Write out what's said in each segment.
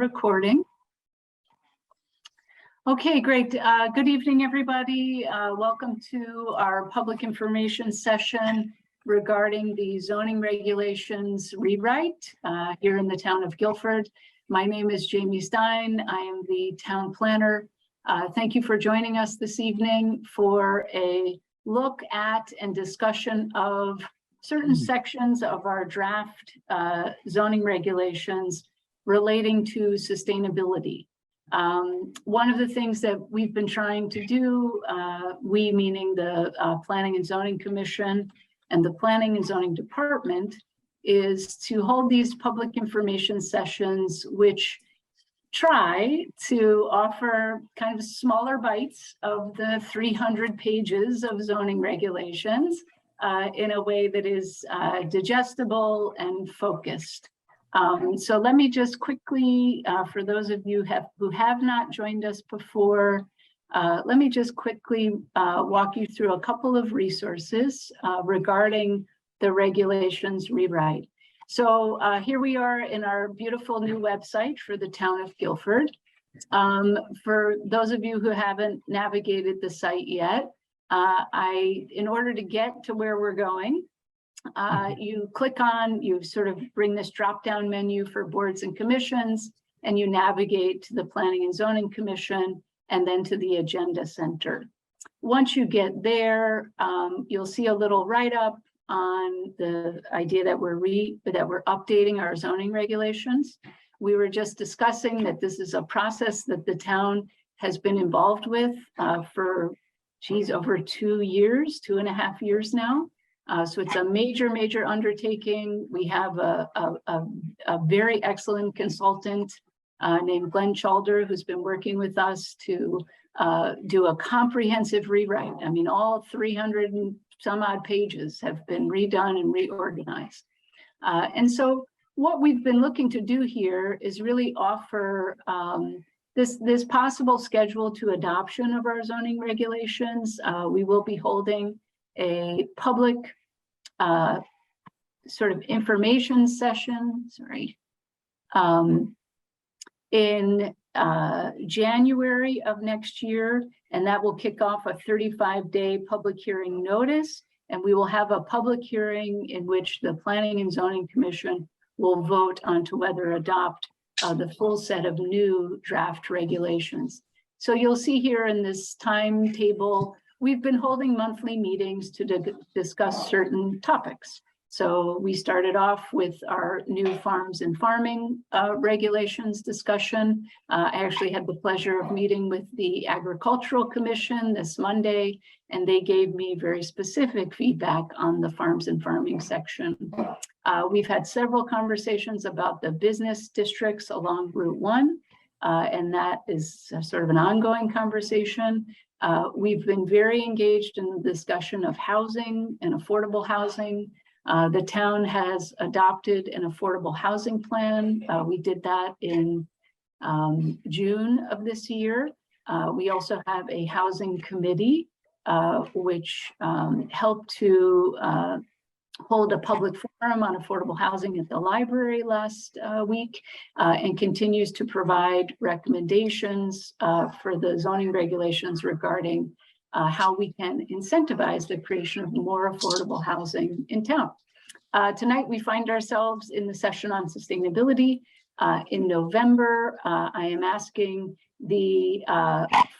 Recording. Okay, great. Good evening, everybody. Welcome to our public information session regarding the zoning regulations rewrite here in the town of Guilford. My name is Jamie Stein. I am the town planner. Thank you for joining us this evening for a look at and discussion of certain sections of our draft zoning regulations relating to sustainability. One of the things that we've been trying to do, we meaning the Planning and Zoning Commission and the Planning and Zoning Department, is to hold these public information sessions which try to offer kind of smaller bites of the 300 pages of zoning regulations in a way that is digestible and focused. So let me just quickly, for those of you who have not joined us before, let me just quickly walk you through a couple of resources regarding the regulations rewrite. So here we are in our beautiful new website for the town of Guilford. For those of you who haven't navigated the site yet, in order to get to where we're going, you click on, you sort of bring this drop-down menu for boards and commissions, and you navigate to the Planning and Zoning Commission and then to the Agenda Center. Once you get there, you'll see a little write-up on the idea that we're updating our zoning regulations. We were just discussing that this is a process that the town has been involved with for, over 2 years, 2.5 years now. So it's a major undertaking. We have a very excellent consultant named Glenn Chalder, who's been working with us to do a comprehensive rewrite. I mean, all 300 and some odd pages have been redone and reorganized. And so what we've been looking to do here is really offer this possible schedule to adoption of our zoning regulations. We will be holding a public sort of information session, in January of next year, and that will kick off a 35-day public hearing notice, and we will have a public hearing in which the Planning and Zoning Commission will vote on to whether adopt the full set of new draft regulations. So you'll see here in this timetable, we've been holding monthly meetings to discuss certain topics. So we started off with our new farms and farming regulations discussion. I actually had the pleasure of meeting with the Agricultural Commission this Monday, and they gave me very specific feedback on the farms and farming section. We've had several conversations about the business districts along Route 1, and that is sort of an ongoing conversation. We've been very engaged in the discussion of housing and affordable housing. The town has adopted an affordable housing plan. We did that in June of this year. We also have a housing committee, which helped to hold a public forum on affordable housing at the library last week, and continues to provide recommendations for the zoning regulations regarding how we can incentivize the creation of more affordable housing in town. Tonight, we find ourselves in the session on sustainability. In November, I am asking the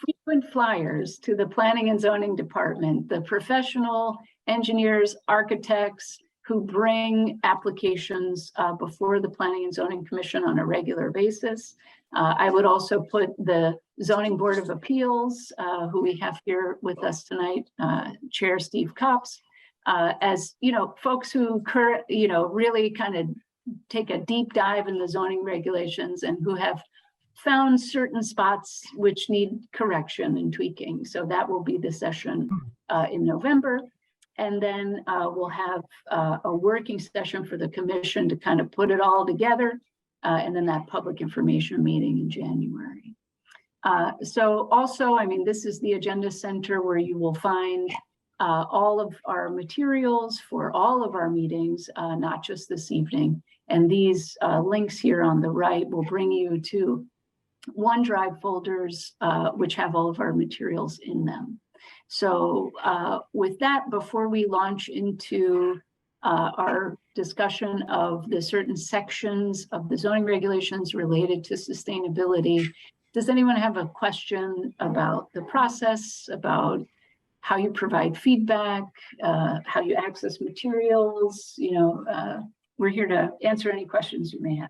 frequent flyers to the Planning and Zoning Department, the professional engineers, architects who bring applications before the Planning and Zoning Commission on a regular basis. I would also put the Zoning Board of Appeals, who we have here with us tonight, Chair Steve Copps, as folks who really kind of take a deep dive in the zoning regulations and who have found certain spots which need correction and tweaking. So that will be the session in November. And then we'll have a working session for the commission to kind of put it all together, and then that public information meeting in January. So also, I mean, this is the Agenda Center where you will find all of our materials for all of our meetings, not just this evening. And these links here on the right will bring you to OneDrive folders, which have all of our materials in them. So with that, before we launch into our discussion of the certain sections of the zoning regulations related to sustainability, does anyone have a question about the process, about how you provide feedback, how you access materials? You know, we're here to answer any questions you may have.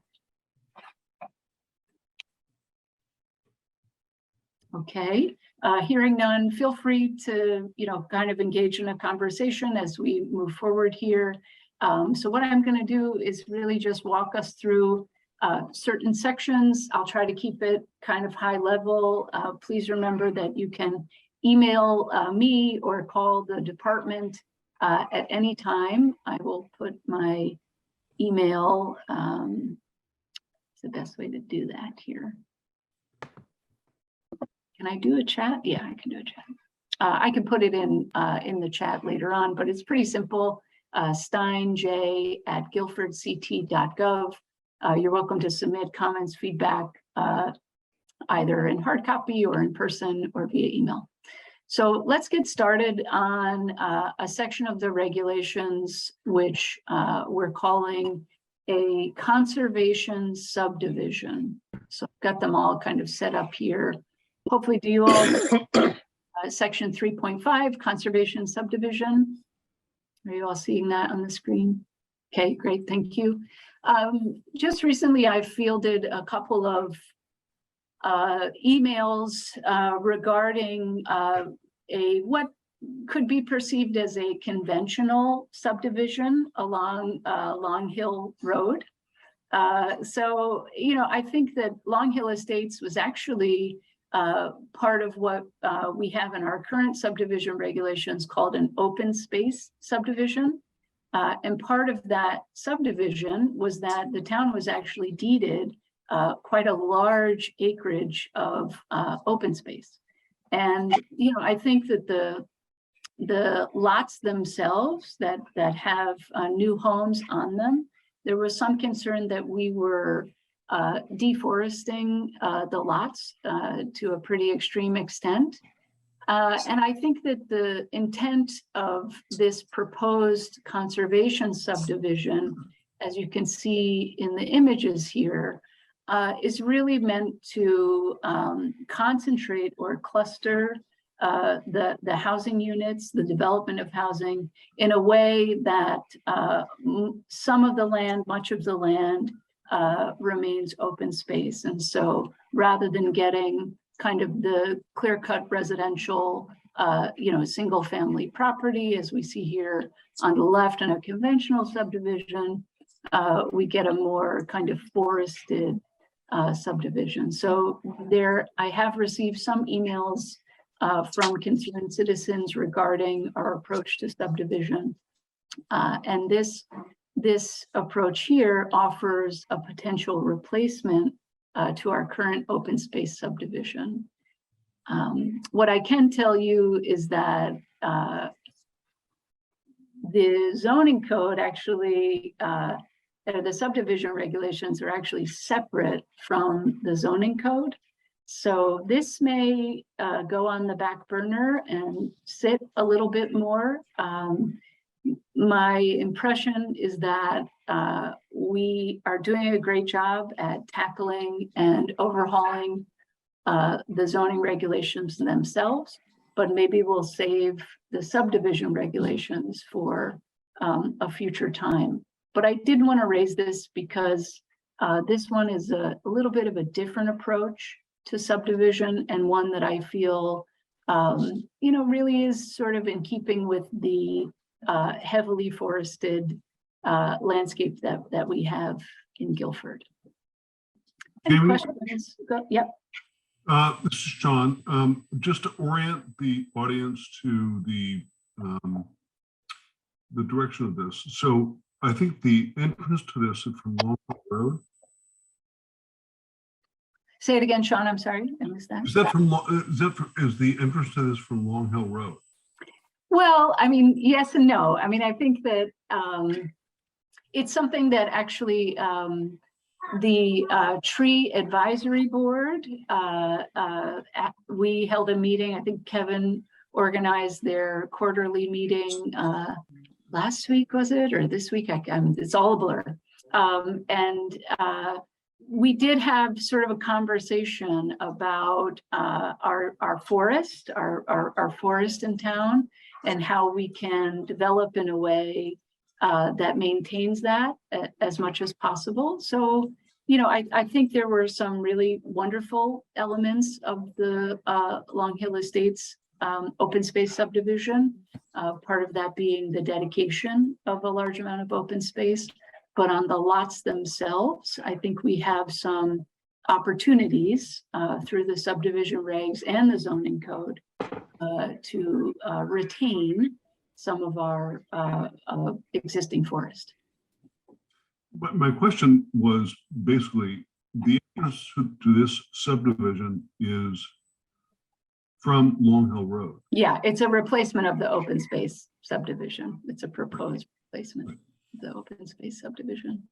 Okay, hearing none, feel free to, you know, kind of engage in a conversation as we move forward here. So what I'm going to do is really just walk us through certain sections. I'll try to keep it kind of high level. Please remember that you can email me or call the department at any time. I will put my email. It's the best way to do that here. Can I do a chat? Yeah, I can do a chat. I can put it in the chat later on, but it's pretty simple. steinj@guilfordct.gov. You're welcome to submit comments, feedback, either in hard copy or in person or via email. So let's get started on a section of the regulations which we're calling a conservation subdivision. So I've got them all kind of set up here. Hopefully, do you all section 3.5 conservation subdivision? Are you all seeing that on the screen? Okay, great, thank you. Just recently, I fielded a couple of emails regarding what could be perceived as a conventional subdivision along Long Hill Road. So, you know, I think that Long Hill Estates was actually part of what we have in our current subdivision regulations called an open space subdivision. And part of that subdivision was that the town was actually deeded quite a large acreage of open space. And, you know, I think that the lots themselves that have new homes on them, there was some concern that we were deforesting the lots to a pretty extreme extent. And I think that the intent of this proposed conservation subdivision, as you can see in the images here, is really meant to concentrate or cluster the housing units, the development of housing, in a way that some of the land, much of the land, remains open space. And so rather than getting kind of the clear-cut residential, you know, single family property, as we see here on the left in a conventional subdivision, we get a more kind of forested subdivision. So there, I have received some emails from concerned citizens regarding our approach to subdivision. And this approach here offers a potential replacement to our current open space subdivision. What I can tell you is that the zoning code actually, the subdivision regulations are actually separate from the zoning code. So this may go on the back burner and sit a little bit more. My impression is that we are doing a great job at tackling and overhauling the zoning regulations themselves, but maybe we'll save the subdivision regulations for a future time. But I did want to raise this because this one is a little bit of a different approach to subdivision, and one that I feel, you know, really is sort of in keeping with the heavily forested landscape that we have in Guilford. Any questions? Yep. This is John. Just to orient the audience to the direction of this. So I think the entrance to this is from Long Hill Road. Say it again, Sean. I'm sorry, I missed that. Is the entrance to this from Long Hill Road? Well, I mean, yes and no. I mean, I think that It's something that actually the Tree Advisory Board, we held a meeting. I think Kevin organized their quarterly meeting last week, was it, or this week? It's all a blur. And we did have sort of a conversation about our forest, our forest in town, and how we can develop in a way that maintains that as much as possible. So, you know, I think there were some really wonderful elements of the Long Hill Estates open space subdivision, part of that being the dedication of a large amount of open space. But on the lots themselves, I think we have some opportunities through the subdivision regs and the zoning code to retain some of our existing forest. But my question was basically the entrance to this subdivision is from Long Hill Road. Yeah, it's a replacement of the open space subdivision. It's a proposed replacement of the open space subdivision.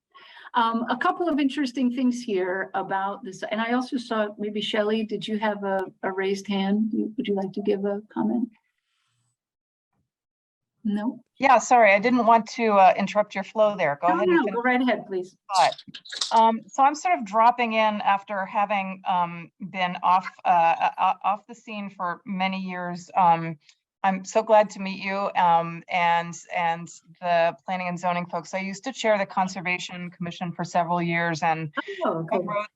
A couple of interesting things here about this, and I also saw, maybe Shelley, did you have a raised hand? Would you like to give a comment? No. Yeah, sorry, I didn't want to interrupt your flow there. Go ahead. No, go right ahead, please. So I'm sort of dropping in after having been off the scene for many years. I'm so glad to meet you and the planning and zoning folks. I used to chair the Conservation Commission for several years and co-wrote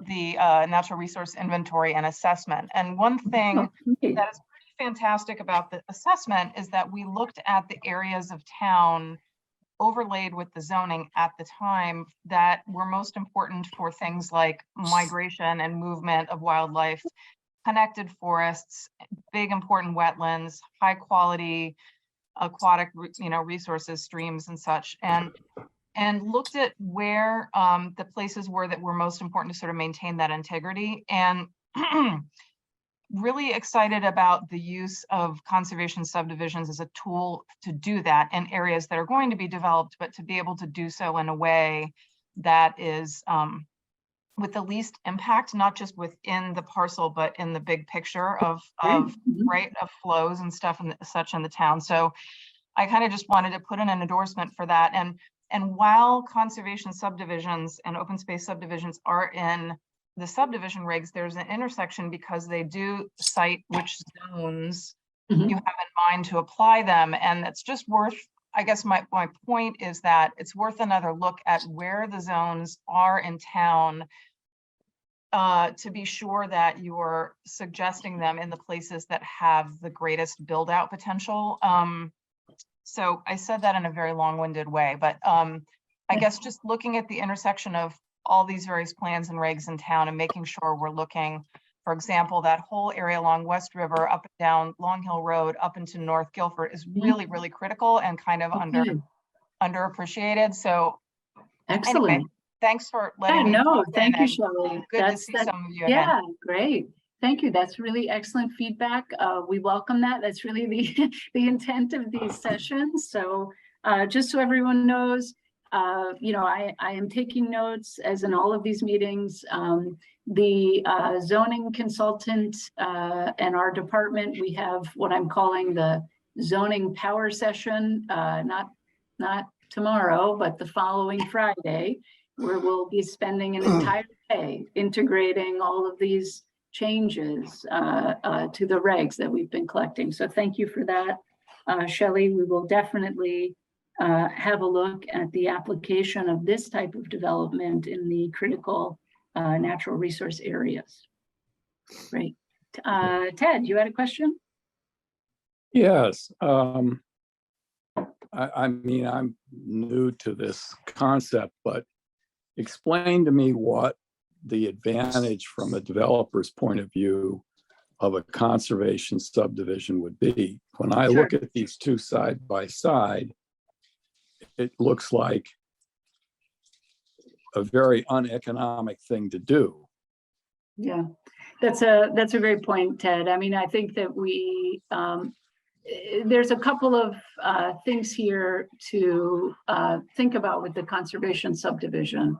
the Natural Resource Inventory and Assessment. And one thing that is fantastic about the assessment is that we looked at the areas of town overlaid with the zoning at the time that were most important for things like migration and movement of wildlife, connected forests, big important wetlands, high quality aquatic resources, streams and such, and looked at where the places were that were most important to sort of maintain that integrity. And really excited about the use of conservation subdivisions as a tool to do that in areas that are going to be developed, but to be able to do so in a way that is with the least impact, not just within the parcel, but in the big picture of flows and stuff and such in the town. So I kind of just wanted to put in an endorsement for that. And while conservation subdivisions and open space subdivisions are in the subdivision regs, there's an intersection because they do cite which zones you have in mind to apply them. And it's just worth, I guess my point is that it's worth another look at where the zones are in town to be sure that you're suggesting them in the places that have the greatest build out potential. So I said that in a very long-winded way, but I guess just looking at the intersection of all these various plans and regs in town and making sure we're looking, for example, that whole area along West River up and down Long Hill Road up into North Guilford is really, really critical and kind of underappreciated. So excellent. Anyway, thanks for letting me. No, thank you, Shelley. Good to see some of you again. Yeah, great. Thank you. That's really excellent feedback. We welcome that. That's really the intent of these sessions. So just so everyone knows, you know, I am taking notes as in all of these meetings. The zoning consultant and our department, we have what I'm calling the zoning power session, not tomorrow, but the following Friday, where we'll be spending an entire day integrating all of these changes to the regs that we've been collecting. So thank you for that, Shelley. We will definitely have a look at the application of this type of development in the critical natural resource areas. Great. Ted, you had a question? Yes. I mean, I'm new to this concept, but explain to me what the advantage from a developer's point of view of a conservation subdivision would be. When I look at these two side by side, it looks like a very uneconomic thing to do. Yeah, that's a great point, Ted. I mean, I think that we there's a couple of things here to think about with the conservation subdivision.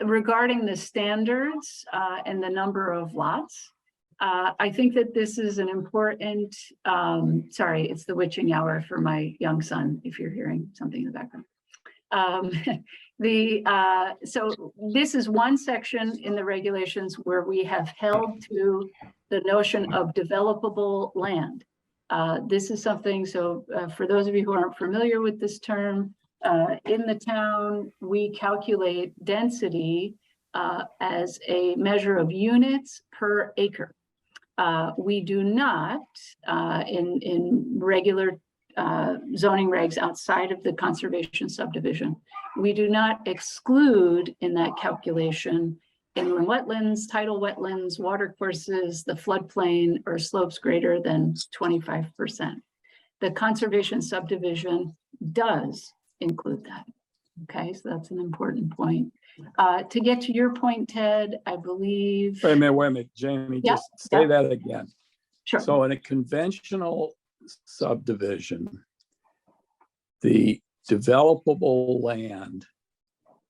Regarding the standards and the number of lots, I think that this is an important, sorry, it's the witching hour for my young son, if you're hearing something in the background. So this is one section in the regulations where we have held to the notion of developable land. This is something, so for those of you who aren't familiar with this term, in the town, we calculate density as a measure of units per acre. We do not, in regular zoning regs outside of the conservation subdivision, we do not exclude in that calculation inland wetlands, tidal wetlands, water courses, the floodplain, or slopes greater than 25%. The conservation subdivision does include that. Okay, so that's an important point. To get to your point, Ted, I believe. Wait a minute, Jamie, Yeah, just say that again. Sure. So in a conventional subdivision, the developable land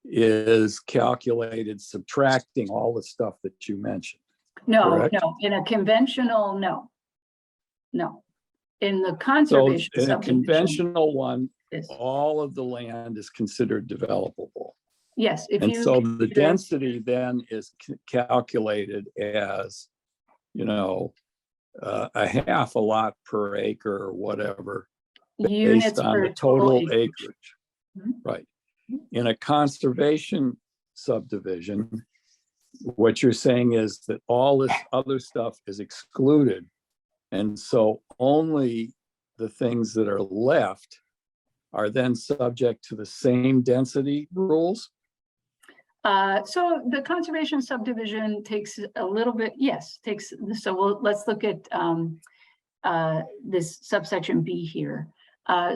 is calculated subtracting all the stuff that you mentioned. No, correct? no, in a conventional, no. No. In the So conservation in a subdivision, conventional one, yes. all of the land is considered developable. Yes, if And you so the consider density then is calculated as, you know, a half a lot per acre or whatever, units based on per the total acreage. acreage. Mhm. Right. In a conservation subdivision, what you're saying is that all this other stuff is excluded. And so only the things that are left are then subject to the same density rules? So the conservation subdivision takes a little bit, yes, so let's look at this subsection B here.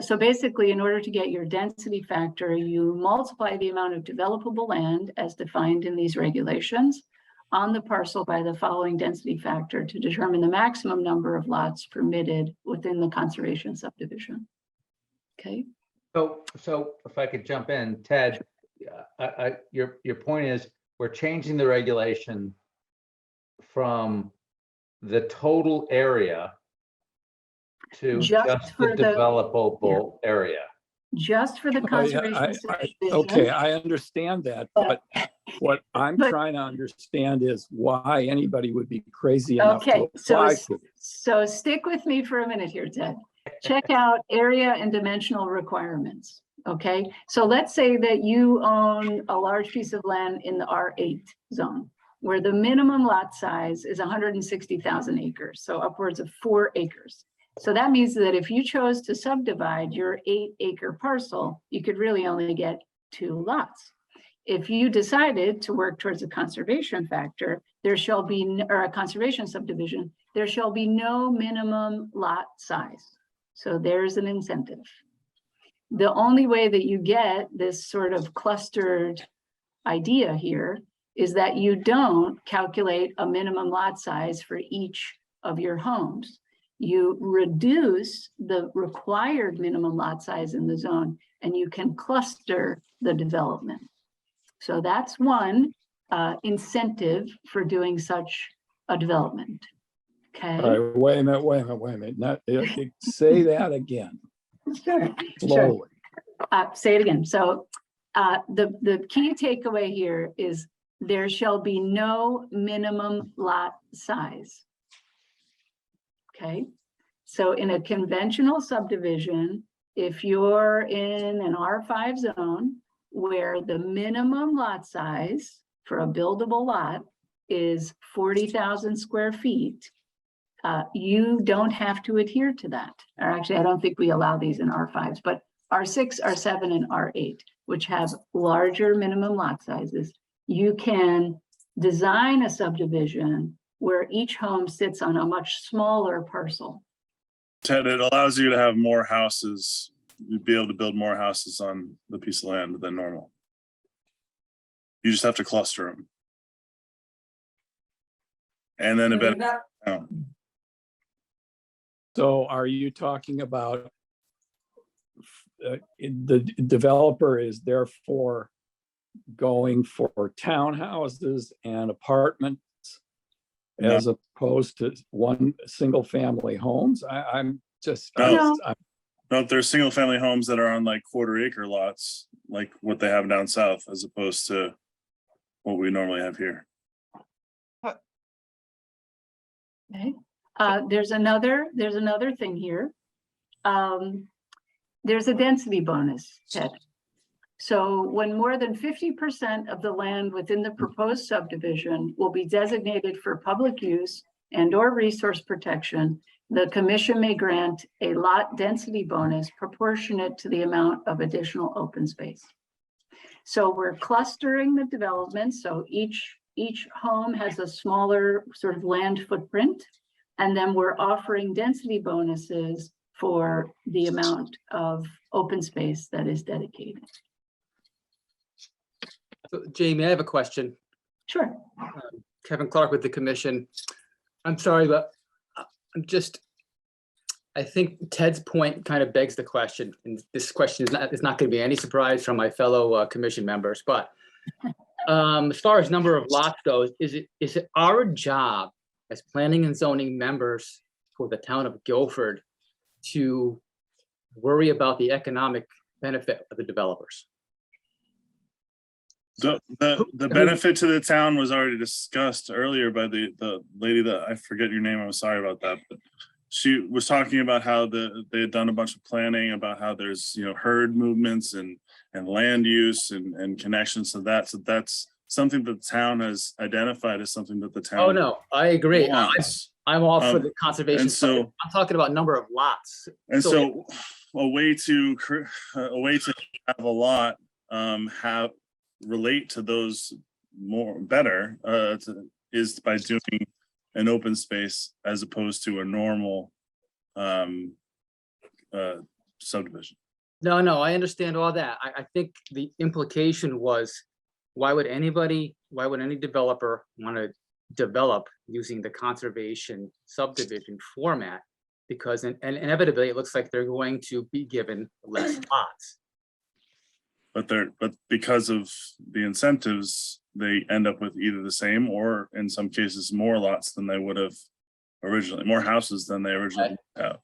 So basically, in order to get your density factor, you multiply the amount of developable land as defined in these regulations on the parcel by the following density factor to determine the maximum number of lots permitted within the conservation subdivision. Okay. So if I could jump in, Ted, your point is we're changing the regulation from the total area to just the developable area. Just for the Oh, conservation subdivision. Okay, I understand that, but what I'm But- trying to understand is why anybody would be crazy enough to Okay, apply for this. so stick with me for a minute here, Ted. Check out area and dimensional requirements. Okay, so let's say that you own a large piece of land in the R8 zone, where the minimum lot size is 160,000 acres, so upwards of 4 acres. So that means that if you chose to subdivide your 8-acre parcel, you could really only get 2 lots. If you decided to work towards a conservation factor, there shall be, or a conservation subdivision, there shall be no minimum lot size. So there's an incentive. The only way that you get this sort of clustered idea here is that you don't calculate a minimum lot size for each of your homes. You reduce the required minimum lot size in the zone, and you can cluster the development. So that's one incentive for doing such a development. Okay. All right, wait a minute. Not, say that again, Sure. slowly. Say it again. So the key takeaway here is there shall be no minimum lot size. Okay, so in a conventional subdivision, if you're in an R5 zone where the minimum lot size for a buildable lot is 40,000 square feet, you don't have to adhere to that. Or actually, I don't think we allow these in R5s, but R6, R7, and R8, which have larger minimum lot sizes, you can design a subdivision where each home sits on a much smaller parcel. Ted, it allows you to have more houses. You'd be able to build more houses on the piece of land than normal. You just have to cluster them. And then eventually, So are you talking about the developer is therefore going for townhouses and apartments No. as opposed to one single family homes? I'm just, No. I'm- No, there's single family homes that are on like quarter-acre lots, like what they have down south, as opposed to what we normally have here. Okay, there's another thing here. There's a density bonus, Ted. So when more than 50% of the land within the proposed subdivision will be designated for public use and/or resource protection, the commission may grant a lot density bonus proportionate to the amount of additional open space. So we're clustering the development. So each home has a smaller sort of land footprint. And then we're offering density bonuses for the amount of open space that is dedicated. So, Jamie, I have a question. Sure. Kevin Clark with the commission. I'm sorry, but I think Ted's point kind of begs the question, and this question is not going to be any surprise from my fellow commission members, but as far as number of lots goes, is it our job as planning and zoning members for the town of Guilford to worry about the economic benefit of the developers? The benefit to the town was already discussed earlier by the lady that, I forget your name, I'm sorry about that, but she was talking about how they had done a bunch of planning about how there's, herd movements and land use and connections to that. So that's something that the town has identified as something that the town. Oh, no, I agree. wants. I'm all for the conservation. and so- I'm talking about number of lots. And so a way to have a lot relate to those better is by doing an open space as opposed to a normal subdivision. No, I understand all that. I think the implication was, why would any developer want to develop using the conservation subdivision format? Because inevitably, it looks like they're going to be given less lots. But because of the incentives, they end up with either the same or in some cases more lots than they would have originally, more houses than they originally have.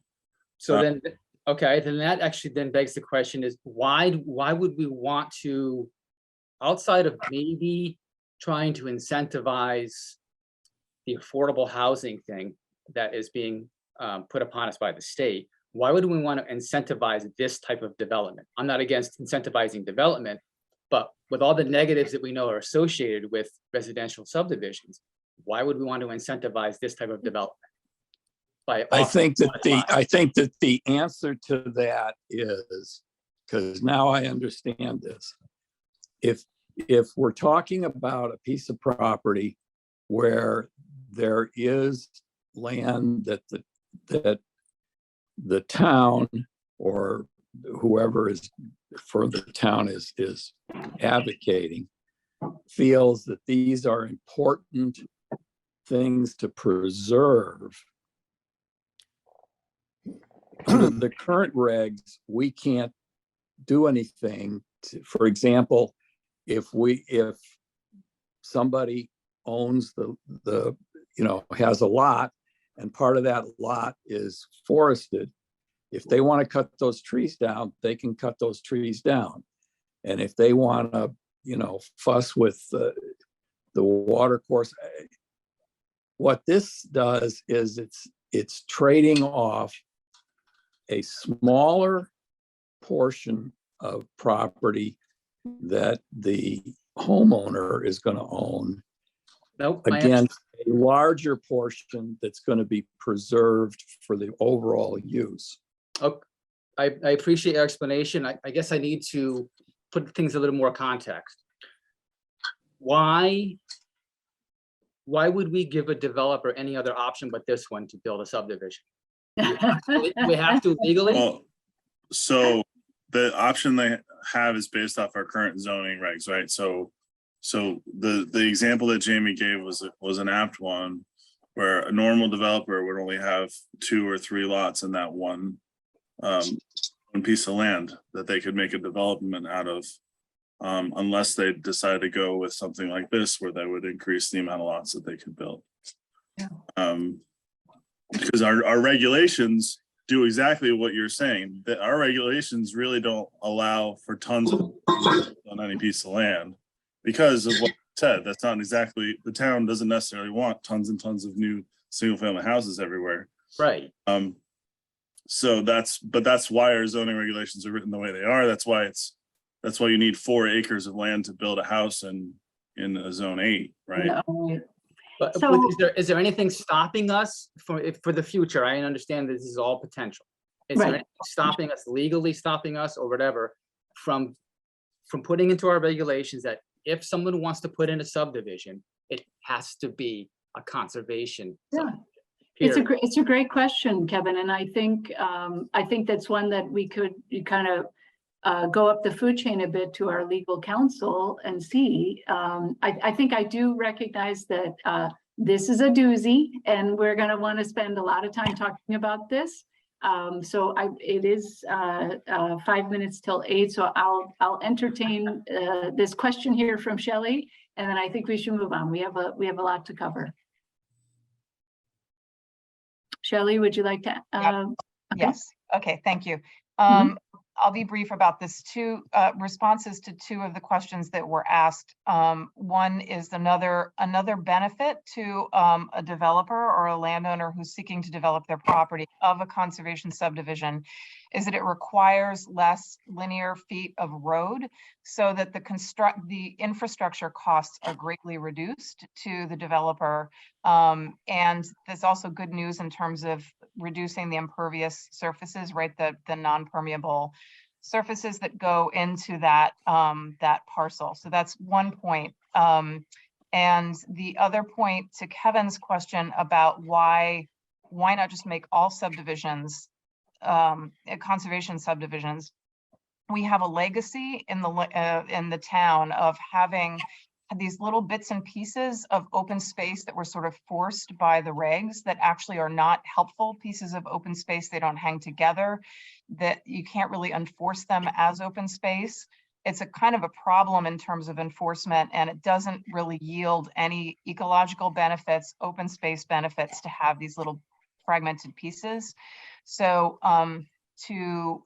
So then, okay, then that actually then begs the question is, why would we want to, outside of maybe trying to incentivize the affordable housing thing that is being put upon us by the state, why would we want to incentivize this type of development? I'm not against incentivizing development, but with all the negatives that we know are associated with residential subdivisions, why would we want to incentivize this type of development? I think that the answer to that is, because now I understand this. If we're talking about a piece of property where there is land that the town or whoever is for the town is advocating, feels that these are important things to preserve. Under the current regs, we can't do anything to, for example, if somebody owns has a lot and part of that lot is forested, if they want to cut those trees down, they can cut those trees down. And if they want to, fuss with the water course, what this does is it's trading off a smaller portion of property that the homeowner is going to own against a larger portion that's going to be preserved for the overall use. Okay. I appreciate your explanation. I guess I need to put things a little more context. Why would we give a developer any other option but this one to build a subdivision? We have to legally? Well, so the option they have is based off our current zoning regs, right? So the example that Jamie gave was an apt one, where a normal developer would only have 2 or 3 lots in that one piece of land that they could make a development out of, unless they decide to go with something like this, where they would increase the amount of lots that they could build. Because our regulations do exactly what you're saying, that our regulations really don't allow for tons of on any piece of land because of what you said. That's not exactly, the town doesn't necessarily want tons and tons of new single family houses everywhere. Right. So that's why our zoning regulations are written the way they are. That's why you need 4 acres of land to build a house in a zone 8, right? No. But So- is there anything stopping us for the future? I understand this is all potential. Is there Right. anything stopping us, legally stopping us or whatever, from putting into our regulations that if someone wants to put in a subdivision, it has to be a conservation Yeah. subdivision, period. It's a great question, Kevin, and I think that's one that we could kind of go up the food chain a bit to our legal counsel and see. I think I do recognize that this is a doozy, and we're going to want to spend a lot of time talking about this. So it is 5 minutes till 8, so I'll entertain this question here from Shelley, and then I think we should move on. We have a lot to cover. Shelley, would you like to? Okay. Yes, okay, thank you. Mhm. I'll be brief about this. 2 responses to 2 of the questions that were asked. One is another benefit to a developer or a landowner who's seeking to develop their property of a conservation subdivision is that it requires less linear feet of road, so that the infrastructure costs are greatly reduced to the developer. And there's also good news in terms of reducing the impervious surfaces, right? The non-permeable surfaces that go into that parcel. So that's one point. And the other point to Kevin's question about why not just make all subdivisions conservation subdivisions. We have a legacy in the town of having these little bits and pieces of open space that were sort of forced by the regs that actually are not helpful pieces of open space. They don't hang together, that you can't really enforce them as open space. It's a kind of a problem in terms of enforcement, and it doesn't really yield any ecological benefits, open space benefits to have these little fragmented pieces. So to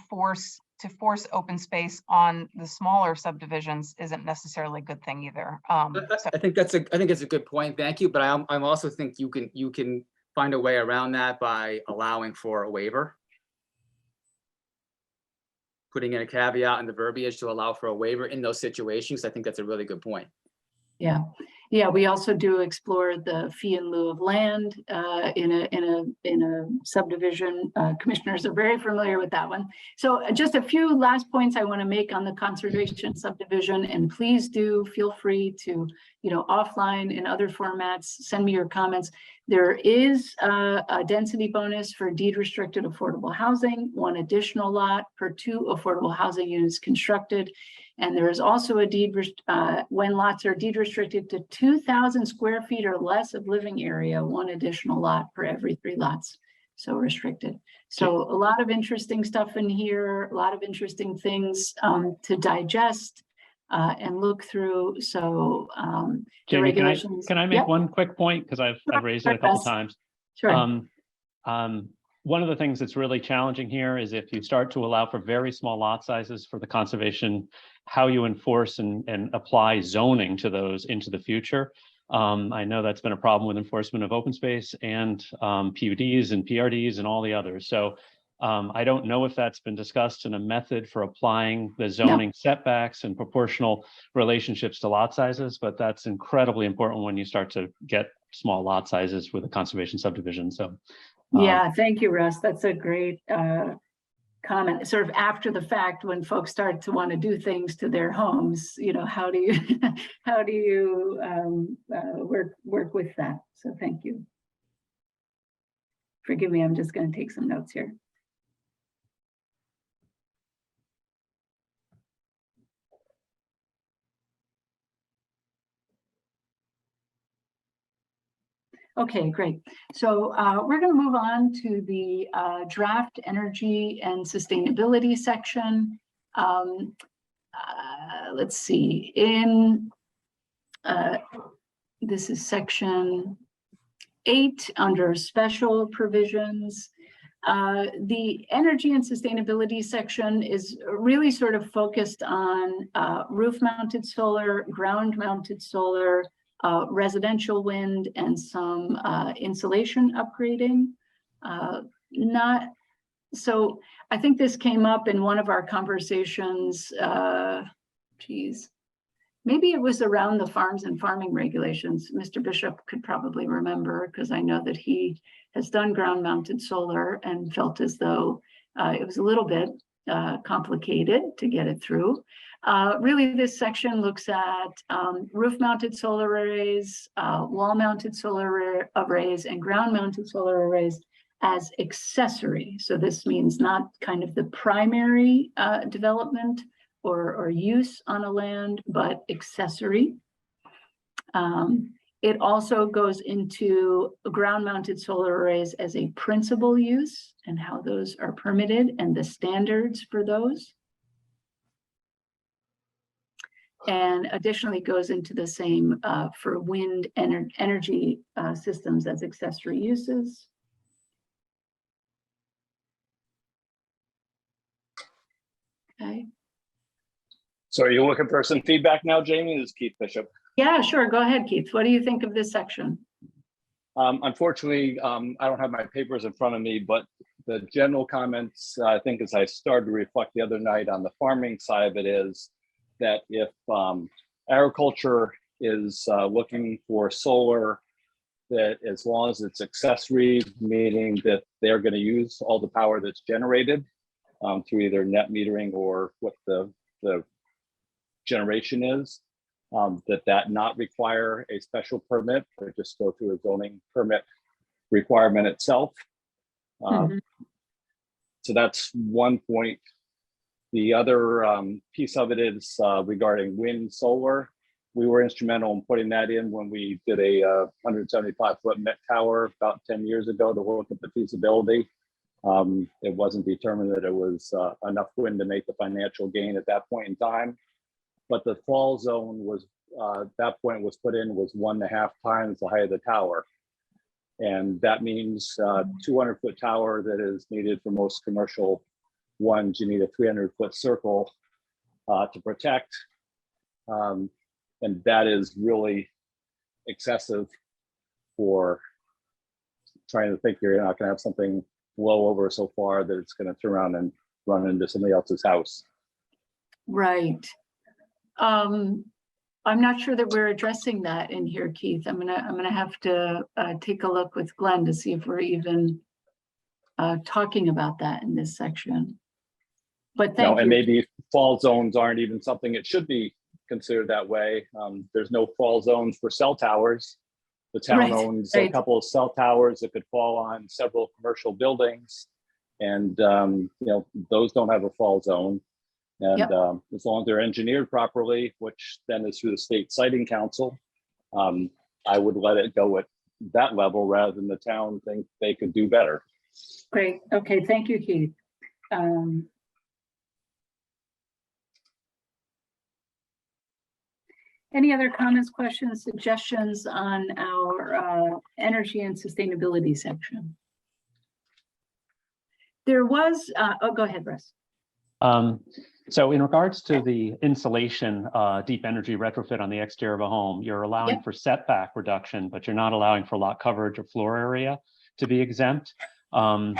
force open space on the smaller subdivisions isn't necessarily a good thing either. So I think that's a good point. Thank you. But I also think you can find a way around that by allowing for a waiver. Putting in a caveat in the verbiage to allow for a waiver in those situations. I think that's a really good point. Yeah, we also do explore the fee in lieu of land in a subdivision. Commissioners are very familiar with that one. So just a few last points I want to make on the conservation subdivision, and please do feel free to, offline in other formats, send me your comments. There is a density bonus for deed restricted affordable housing, 1 additional lot per 2 affordable housing units constructed. And there is also a when lots are deed restricted to 2,000 square feet or less of living area, 1 additional lot per every 3 lots. So restricted. So a lot of interesting stuff in here, a lot of interesting things to digest and look through. So the Jamie, regulations. can I make Yep. one quick point? Because I've raised it a couple Russ. times. Sure. One of the things that's really challenging here is if you start to allow for very small lot sizes for the conservation, how you enforce and apply zoning to those into the future. I know that's been a problem with enforcement of open space and PUDs and PRDs and all the others. So I don't know if that's been discussed in a method for applying the zoning setbacks and proportional relationships to lot sizes, but that's incredibly important when you start to get small lot sizes with a conservation subdivision. So Yeah, thank you, Russ. That's a great comment. Sort of after the fact, when folks start to want to do things to their homes, how do you work with that? So thank you. Forgive me, I'm just going to take some notes here. Okay, great. So we're going to move on to the draft energy and sustainability section. Let's see, this is section 8 under special provisions. The energy and sustainability section is really sort of focused on roof-mounted solar, ground-mounted solar, residential wind, and some insulation upgrading. So I think this came up in one of our conversations, maybe it was around the farms and farming regulations. Mr. Bishop could probably remember, because I know that he has done ground-mounted solar and felt as though it was a little bit complicated to get it through. Really, this section looks at roof-mounted solar arrays, wall-mounted solar arrays, and ground-mounted solar arrays as accessory. So this means not kind of the primary development or use on a land, but accessory. It also goes into ground-mounted solar arrays as a principal use and how those are permitted and the standards for those. And additionally goes into the same for wind energy systems as accessory uses. Okay. So are you looking for some feedback now, Jamie? This is Keith Bishop. Yeah, sure. Go ahead, Keith. What do you think of this section? Unfortunately, I don't have my papers in front of me, but the general comments, I think as I started to reflect the other night on the farming side of it is that if agriculture is looking for solar, that as long as it's accessory, meaning that they're going to use all the power that's generated through either net metering or what the generation is, that not require a special permit, or just go through a zoning permit requirement itself. So that's one point. The other piece of it is regarding wind solar. We were instrumental in putting that in when we did a 175-foot Met tower about 10 years ago to look at the feasibility. It wasn't determined that it was enough wind to make the financial gain at that point in time. But the fall zone was, that point was put in was 1.5 times the height of the tower. And that means 200-foot tower that is needed for most commercial ones, you need a 300-foot circle to protect. And that is really excessive for trying to think you're not going to have something blow over so far that it's going to turn around and run into somebody else's house. Right. I'm not sure that we're addressing that in here, Keith. I'm gonna have to take a look with Glenn to see if we're even talking about that in this section. But thank you. And maybe fall zones aren't even something it should be considered that way. There's no fall zones for cell towers. The town owns a couple of cell towers that could fall on several commercial buildings, and those don't have a fall zone. And as long as they're engineered properly, which then is through the state siting council, I would let it go at that level rather than the town think they could do better. Great. Okay. Thank you, Keith. Any other comments, questions, suggestions on our energy and sustainability section? There was, oh, go ahead, Russ. So in regards to the insulation, deep energy retrofit on the exterior of a home, you're allowing for setback reduction, but you're not allowing for lot coverage or floor area to be exempt. And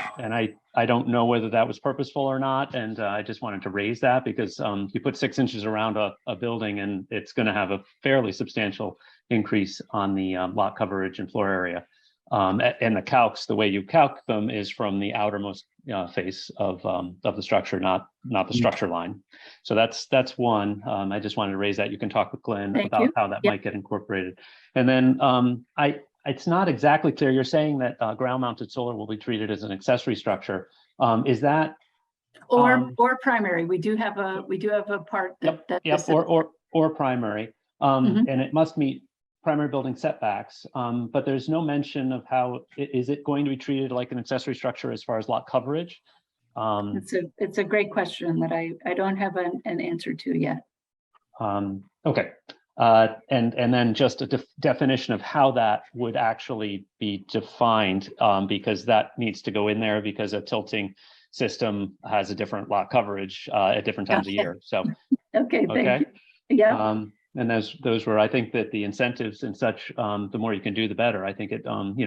I don't know whether that was purposeful or not. And I just wanted to raise that because you put 6 inches around a building and it's going to have a fairly substantial increase on the lot coverage and floor area. And the calcs, the way you calc them is from the outermost face of the structure, not the structure line. So that's one. I just wanted to raise that. You can talk with Glenn about how that might get incorporated. And then it's not exactly clear. You're saying that ground-mounted solar will be treated as an accessory structure. Is that or primary? We do have a part that or primary, and it must meet primary building setbacks, but there's no mention of how, is it going to be treated like an accessory structure as far as lot coverage? It's a great question that I don't have an answer to yet. Okay. And then just a definition of how that would actually be defined, because that needs to go in there because a tilting system has a different lot coverage at different times of year. So, Okay, thank okay. you. Yeah, And those were, I think that the incentives and such, the more you can do, the better. I think it,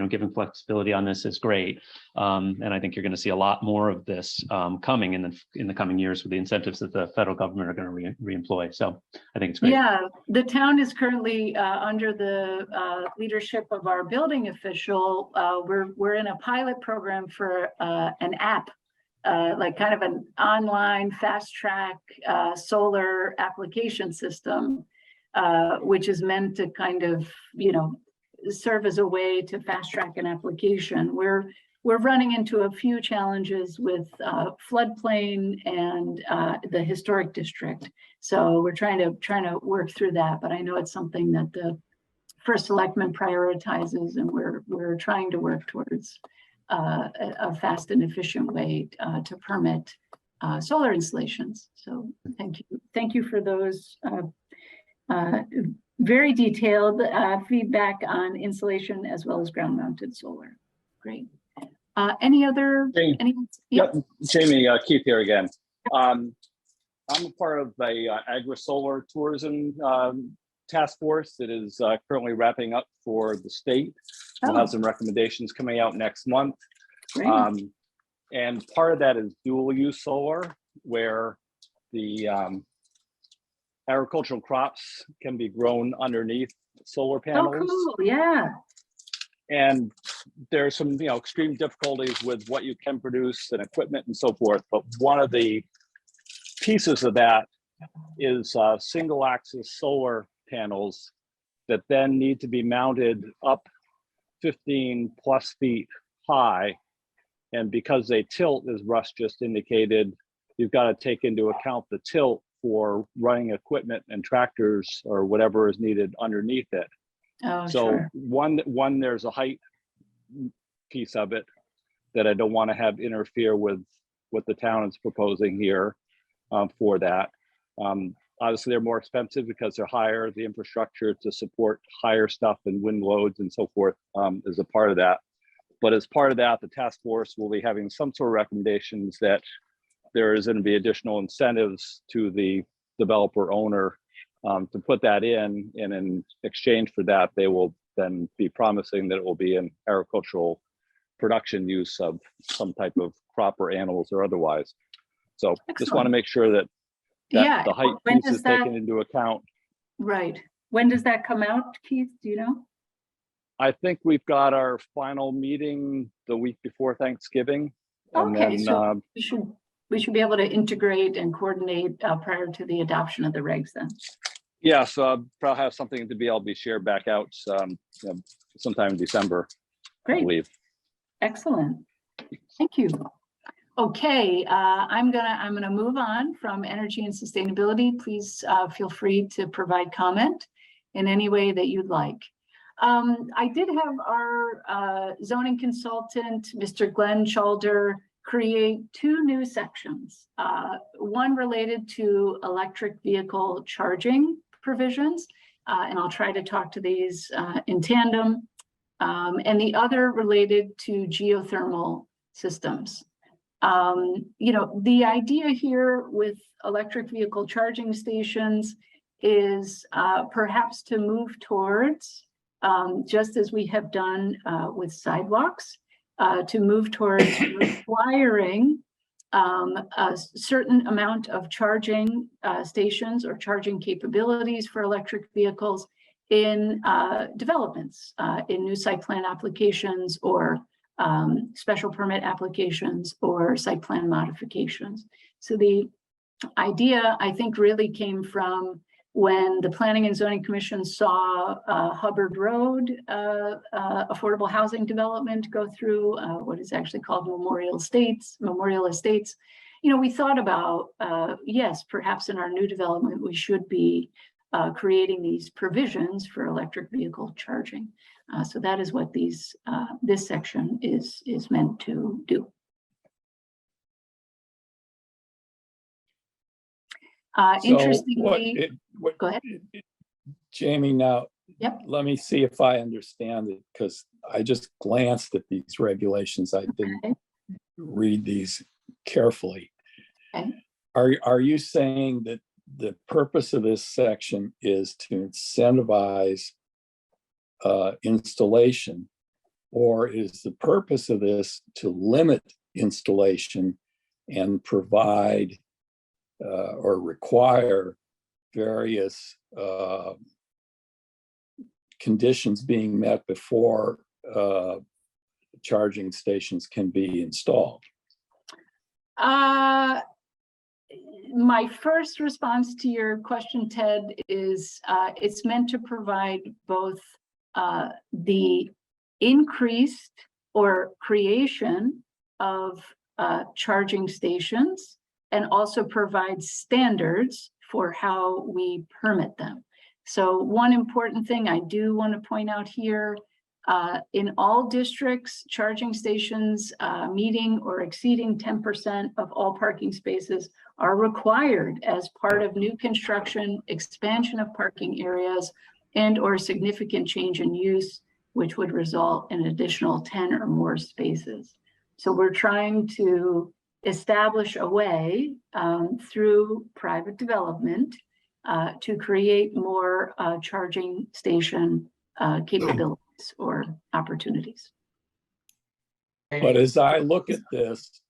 giving flexibility on this is great. And I think you're going to see a lot more of this coming in the coming years with the incentives that the federal government are going to reemploy. So I think it's great. yeah. The town is currently under the leadership of our building official. We're in a pilot program for an app, like kind of an online fast track solar application system. Which is meant to kind of, serve as a way to fast track an application. We're running into a few challenges with floodplain and the historic district. So we're trying to work through that, but I know it's something that the first selectman prioritizes, and we're trying to work towards a fast and efficient way to permit solar installations. So thank you for those very detailed feedback on insulation as well as ground mounted solar. Great. Any other? Yep. Jamie, Keith here again. I'm a part of a agri-solar tourism task force that is currently wrapping up for the state. We'll have some recommendations coming out next month. And part of that is dual use solar, where the agricultural crops can be grown underneath solar panels. Oh, cool. Yeah. And there's some, extreme difficulties with what you can produce and equipment and so forth. But one of the pieces of that is single axis solar panels that then need to be mounted up 15 plus feet high. And because they tilt, as Russ just indicated, you've got to take into account the tilt for running equipment and tractors or whatever is needed underneath it. Oh, So sure. one, there's a height piece of it that I don't want to have interfere with what the town is proposing here for that. Obviously, they're more expensive because they're higher. The infrastructure to support higher stuff and wind loads and so forth is a part of that. But as part of that, the task force will be having some sort of recommendations that there is going to be additional incentives to the developer owner to put that in, and in exchange for that, they will then be promising that it will be an agricultural production use of some type of crop or animals or otherwise. So just want to make sure that the height piece is taken into account. Right. When does that come out, Keith? Do you know? I think we've got our final meeting the week before Thanksgiving. And Okay, then, so we should be able to integrate and coordinate prior to the adoption of the regs then. yeah, so I'll probably have something to be able to be shared back out sometime in December, I Great. believe. Excellent. Thank you. Okay, I'm gonna move on from energy and sustainability. Please feel free to provide comment in any way that you'd like. I did have our zoning consultant, Mr. Glenn Chalder, create two new sections. One related to electric vehicle charging provisions, and I'll try to talk to these in tandem. And the other related to geothermal systems. The idea here with electric vehicle charging stations is perhaps to move towards, just as we have done with sidewalks, to move towards requiring a certain amount of charging stations or charging capabilities for electric vehicles in developments, in new site plan applications or special permit applications or site plan modifications. So the idea, I think, really came from when the Planning and Zoning Commission saw Hubbard Road affordable housing development go through what is actually called Memorial Estates. We thought about, yes, perhaps in our new development, we should be creating these provisions for electric vehicle charging. So that is what this section is meant to do. Interestingly, go ahead. Jamie, now, Yep. let me see if I understand it, because I just glanced at these regulations. I didn't Okay. read these carefully. Okay. Are you saying that the purpose of this section is to incentivize installation, or is the purpose of this to limit installation and provide or require various conditions being met before charging stations can be installed? My first response to your question, Ted, is it's meant to provide both the increased or creation of charging stations, and also provide standards for how we permit them. So one important thing I do want to point out here, in all districts, charging stations meeting or exceeding 10% of all parking spaces are required as part of new construction, expansion of parking areas, and or significant change in use, which would result in additional 10 or more spaces. So we're trying to establish a way through private development to create more charging station capabilities or opportunities. But as I look at this,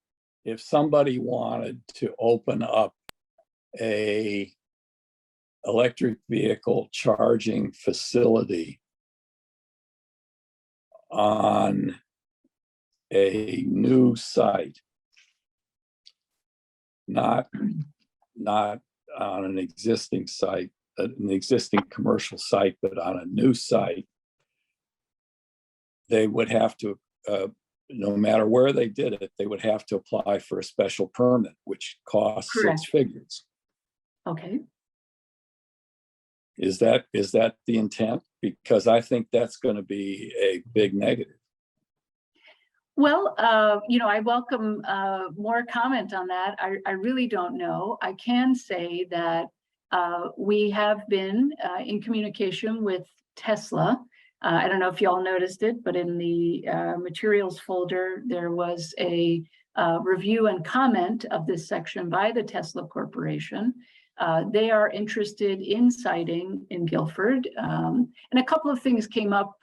if somebody wanted to open up a electric vehicle charging facility on a new site, not on an existing site, an existing commercial site, but on a new site, they would have to, no matter where they did it, they would have to apply for a special permit, which costs Correct. 6 figures. Okay. Is that the intent? Because I think that's going to be a big negative. Well, I welcome more comment on that. I really don't know. I can say that we have been in communication with Tesla. I don't know if y'all noticed it, but in the materials folder, there was a review and comment of this section by the Tesla Corporation. They are interested in siting in Guilford. And a couple of things came up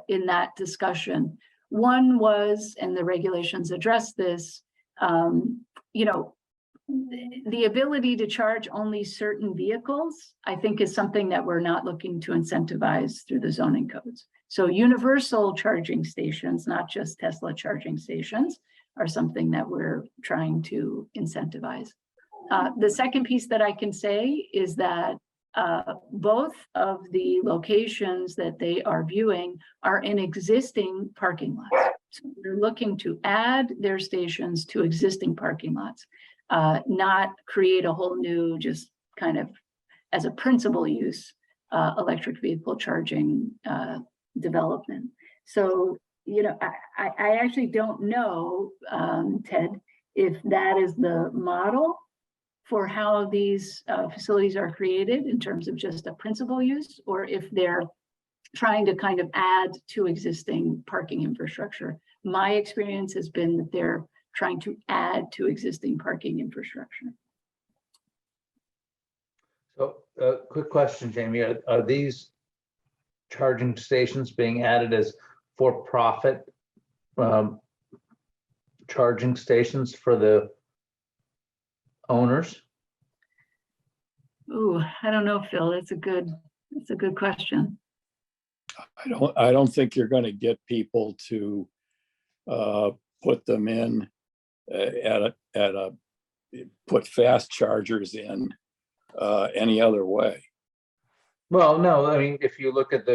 in that discussion. One was, and the regulations address this, the ability to charge only certain vehicles, I think, is something that we're not looking to incentivize through the zoning codes. So universal charging stations, not just Tesla charging stations, are something that we're trying to incentivize. The second piece that I can say is that both of the locations that they are viewing are in existing parking lots. So they're looking to add their stations to existing parking lots, not create a whole new, just kind of as a principal use, electric vehicle charging development. So, I actually don't know, Ted, if that is the model for how these facilities are created in terms of just a principal use, or if they're trying to kind of add to existing parking infrastructure. My experience has been that they're trying to add to existing parking infrastructure. So, quick question, Jamie, are these charging stations being added as for-profit charging stations for the owners? Ooh, I don't know, Phil. It's a good question. I don't think you're going to get people to put them in put fast chargers in any other way. Well, no, I mean, if you look at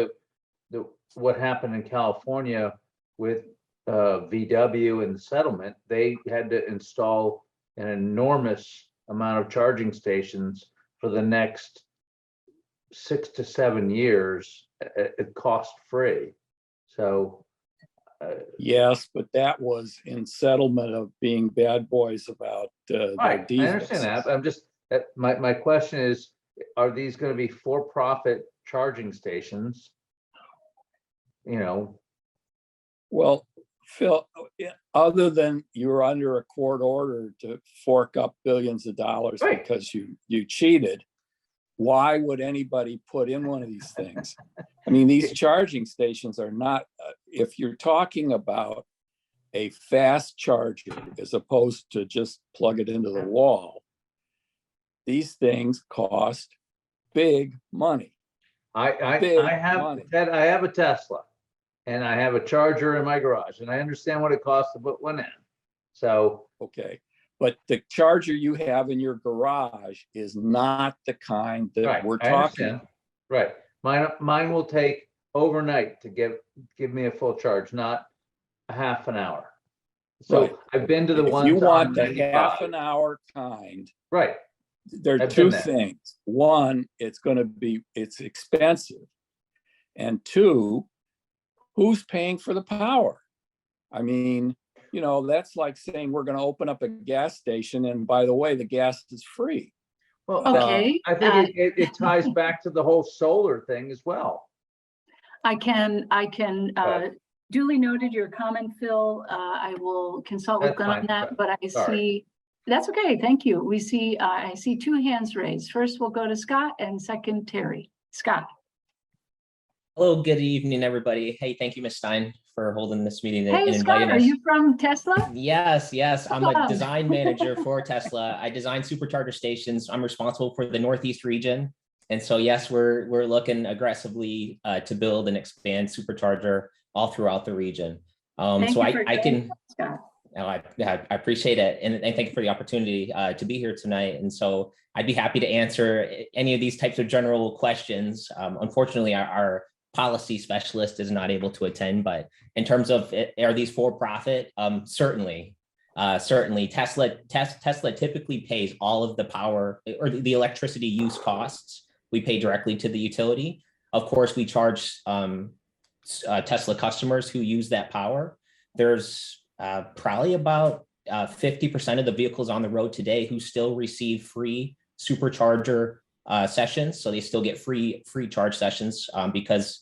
what happened in California with VW and the settlement, they had to install an enormous amount of charging stations for the next 6 to 7 years cost free. So Yes, but that was in settlement of being bad boys about their right, I diesels. understand that. But I'm just my question is, are these going to be for-profit charging stations? You know, Well, Phil, other than you're under a court order to fork up billions of dollars Right. because you cheated, why would anybody put in one of these things? I mean, these charging stations are not, if you're talking about a fast charger as opposed to just plug it into the wall, these things cost big money. Big I have money. Ted, I have a Tesla, and I have a charger in my garage, and I understand what it costs to put one in. So Okay, but the charger you have in your garage is not the kind that right, we're I talking understand. about. Right, mine will take overnight to give me a full charge, not a half an hour. So Right. I've been to the If ones you on want the 95. half an hour kind, Right, there are I've two been there. things. One, it's expensive. And two, who's paying for the power? I mean, that's like saying we're going to open up a gas station and by the way, the gas is free. well, Okay, I think it ties back to the whole solar thing as well. I can ahead. duly noted your comment, Phil. I will consult with That's Glenn on fine. that, but I Sorry. see, that's okay, thank you. I see two hands raised. First, we'll go to Scott and second, Terry. Scott. Hello, good evening, everybody. Hey, thank you, Ms. Stein, for holding this meeting and Hey, inviting Scott, are us. you from Tesla? Yes, I'm a Welcome. design manager for Tesla. I design supercharger stations. I'm responsible for the Northeast region. And so, yes, we're looking aggressively to build and expand supercharger all throughout the region. Thank So you for I can, joining us, Scott. I appreciate it. And thank you for the opportunity to be here tonight. And so I'd be happy to answer any of these types of general questions. Unfortunately, our policy specialist is not able to attend, but in terms of are these for profit? Certainly. Tesla typically pays all of the power or the electricity use costs. We pay directly to the utility. Of course, we charge Tesla customers who use that power. There's probably about 50% of the vehicles on the road today who still receive free supercharger sessions. So they still get free charge sessions because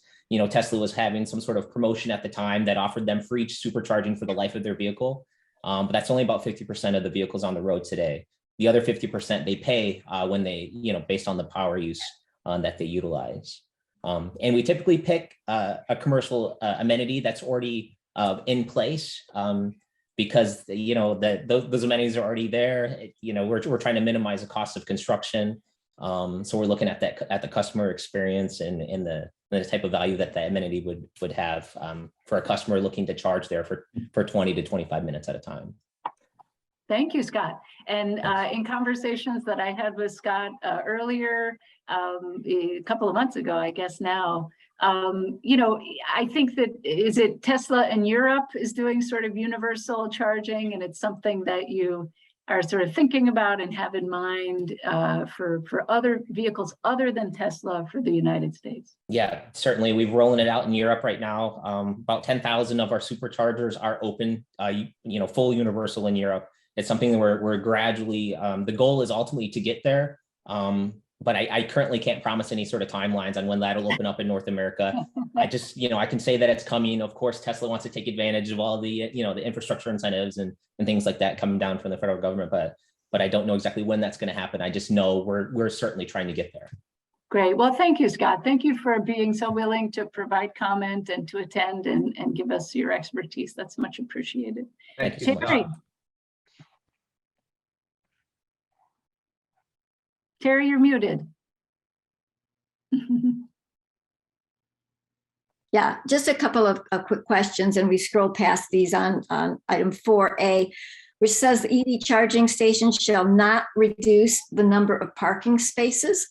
Tesla was having some sort of promotion at the time that offered them free supercharging for the life of their vehicle. But that's only about 50% of the vehicles on the road today. The other 50% they pay when they, based on the power use that they utilize. And we typically pick a commercial amenity that's already in place because those amenities are already there. We're trying to minimize the cost of construction. So we're looking at the customer experience and the type of value that the amenity would have for a customer looking to charge there for 20 to 25 minutes at a time. Thank you, Scott. And in conversations that I had with Scott earlier, a couple of months ago, I guess now, I think that, is it Tesla in Europe is doing sort of universal charging, and it's something that you are sort of thinking about and have in mind for other vehicles other than Tesla for the United States? Yeah, certainly. We're rolling it out in Europe right now. About 10,000 of our superchargers are open, full universal in Europe. It's something that we're gradually, the goal is ultimately to get there. But I currently can't promise any sort of timelines on when that'll open up in North America. I just, I can say that it's coming. Of course, Tesla wants to take advantage of all the, the infrastructure incentives and things like that coming down from the federal government. But I don't know exactly when that's going to happen. I just know we're certainly trying to get there. Great. Well, thank you, Scott. Thank you for being so willing to provide comment and to attend and give us your expertise. That's much appreciated. Thank you. Terry. Terry, you're muted. Yeah, just a couple of quick questions, and we scroll past these on item 4A, which says the EV charging stations shall not reduce the number of parking spaces.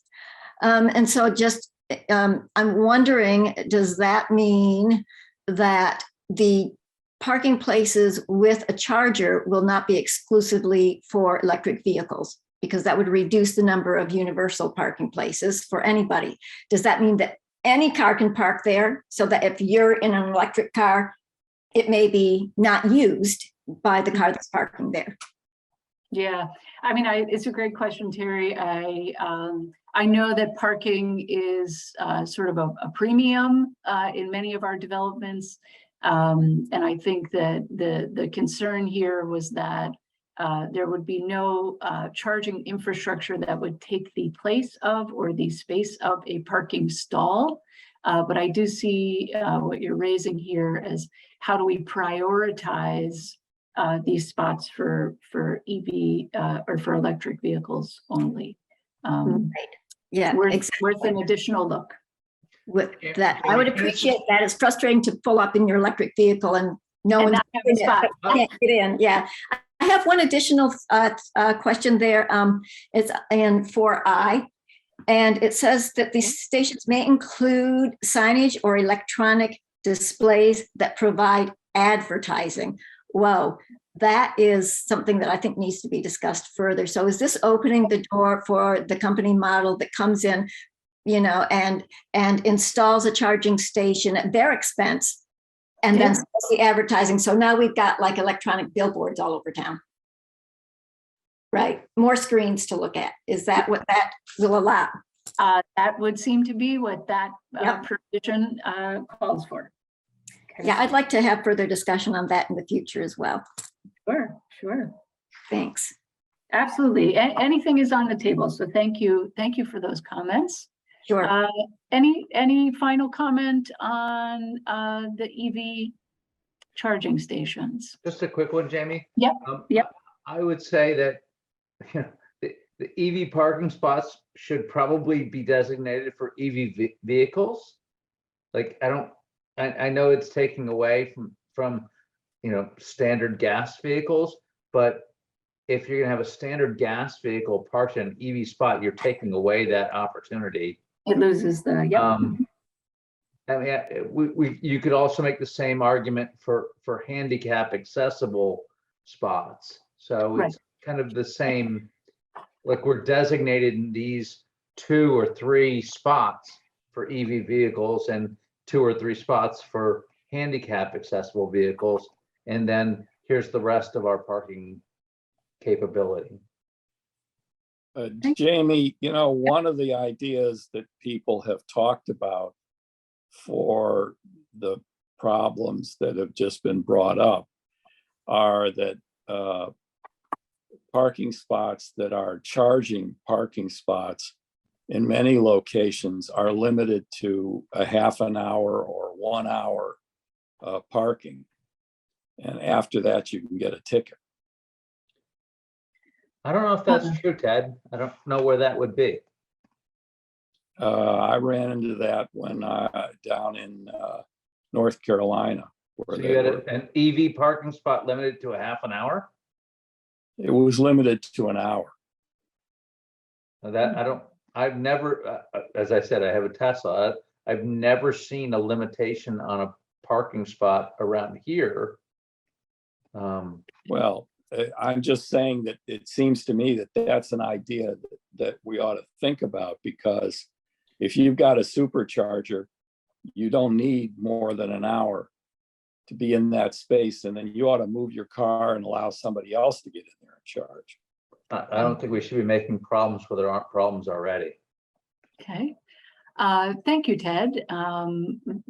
And so just, I'm wondering, does that mean that the parking places with a charger will not be exclusively for electric vehicles? because that would reduce the number of universal parking places for anybody. Does that mean that any car can park there, so that if you're in an electric car, it may be not used by the car that's parking there? Yeah, I mean, it's a great question, Terry. I know that parking is sort of a premium in many of our developments. And I think that the concern here was that there would be no charging infrastructure that would take the place of or the space of a parking stall. But I do see what you're raising here as how do we prioritize these spots for EV or for electric vehicles only. Right. Yeah, Worth an additional look. With that, I would appreciate that. It's frustrating to pull up in your electric vehicle and no one's not have a spot. can't get in. Yeah, I have one additional question there. It's in 4I, and it says that these stations may include signage or electronic displays that provide advertising. Whoa, that is something that I think needs to be discussed further. So is this opening the door for the company model that comes in, you know, and installs a charging station at their expense and then sells the advertising? So now we've got like electronic billboards all over town. Right, more screens to look at. Is that what that will allow? That would seem to be what that Yep. provision calls for. Yeah, I'd like to have further discussion on that in the future as well. Sure. Thanks. Absolutely. Anything is on the table. So thank you for those comments. Sure. Any final comment on the EV charging stations? Just a quick one, Jamie. Yep, yep. I would say that, you know, the EV parking spots should probably be designated for EV vehicles. Like, I know it's taking away from, you know, standard gas vehicles, but if you're gonna have a standard gas vehicle parked in an EV spot, you're taking away that opportunity. It loses the, yep. I mean, you could also make the same argument for handicap accessible spots. So Right. it's kind of the same, like we're designated in these 2 or 3 spots for EV vehicles and 2 or 3 spots for handicap accessible vehicles. And then here's the rest of our parking capability. Jamie, you know, one of the ideas that people have talked about for the problems that have just been brought up are that parking spots that are charging parking spots in many locations are limited to a half an hour or 1 hour parking. And after that, you can get a ticket. I don't know if that's true, Ted. I don't know where that would be. I ran into that when down in North Carolina. Where So they you had were. an EV parking spot limited to a half an hour? It was limited to an hour. That I've never, as I said, I have a Tesla. I've never seen a limitation on a parking spot around here. Well, I'm just saying that it seems to me that that's an idea that we ought to think about, because if you've got a supercharger, you don't need more than an hour to be in that space, and then you ought to move your car and allow somebody else to get in there and charge. I don't think we should be making problems where there aren't problems already. Okay. Thank you, Ted.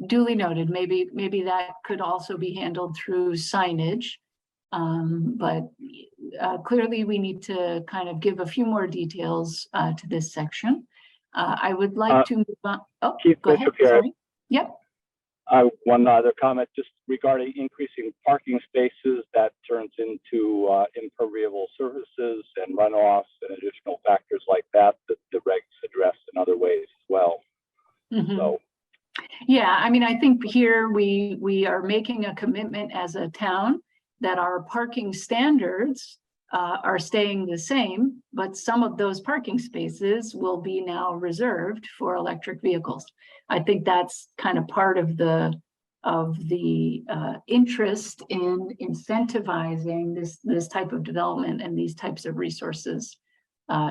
Duly noted. Maybe that could also be handled through signage. But clearly we need to kind of give a few more details to this section. I would like to move on. Oh, Keith go ahead. Bishop here. Sorry. Yep. One other comment, just regarding increasing parking spaces, that turns into impermeable surfaces and runoffs and additional factors like that the regs address in other ways as well. Mhm. So, yeah, I mean, I think here we are making a commitment as a town that our parking standards are staying the same, but some of those parking spaces will be now reserved for electric vehicles. I think that's kind of part of the interest in incentivizing this type of development and these types of resources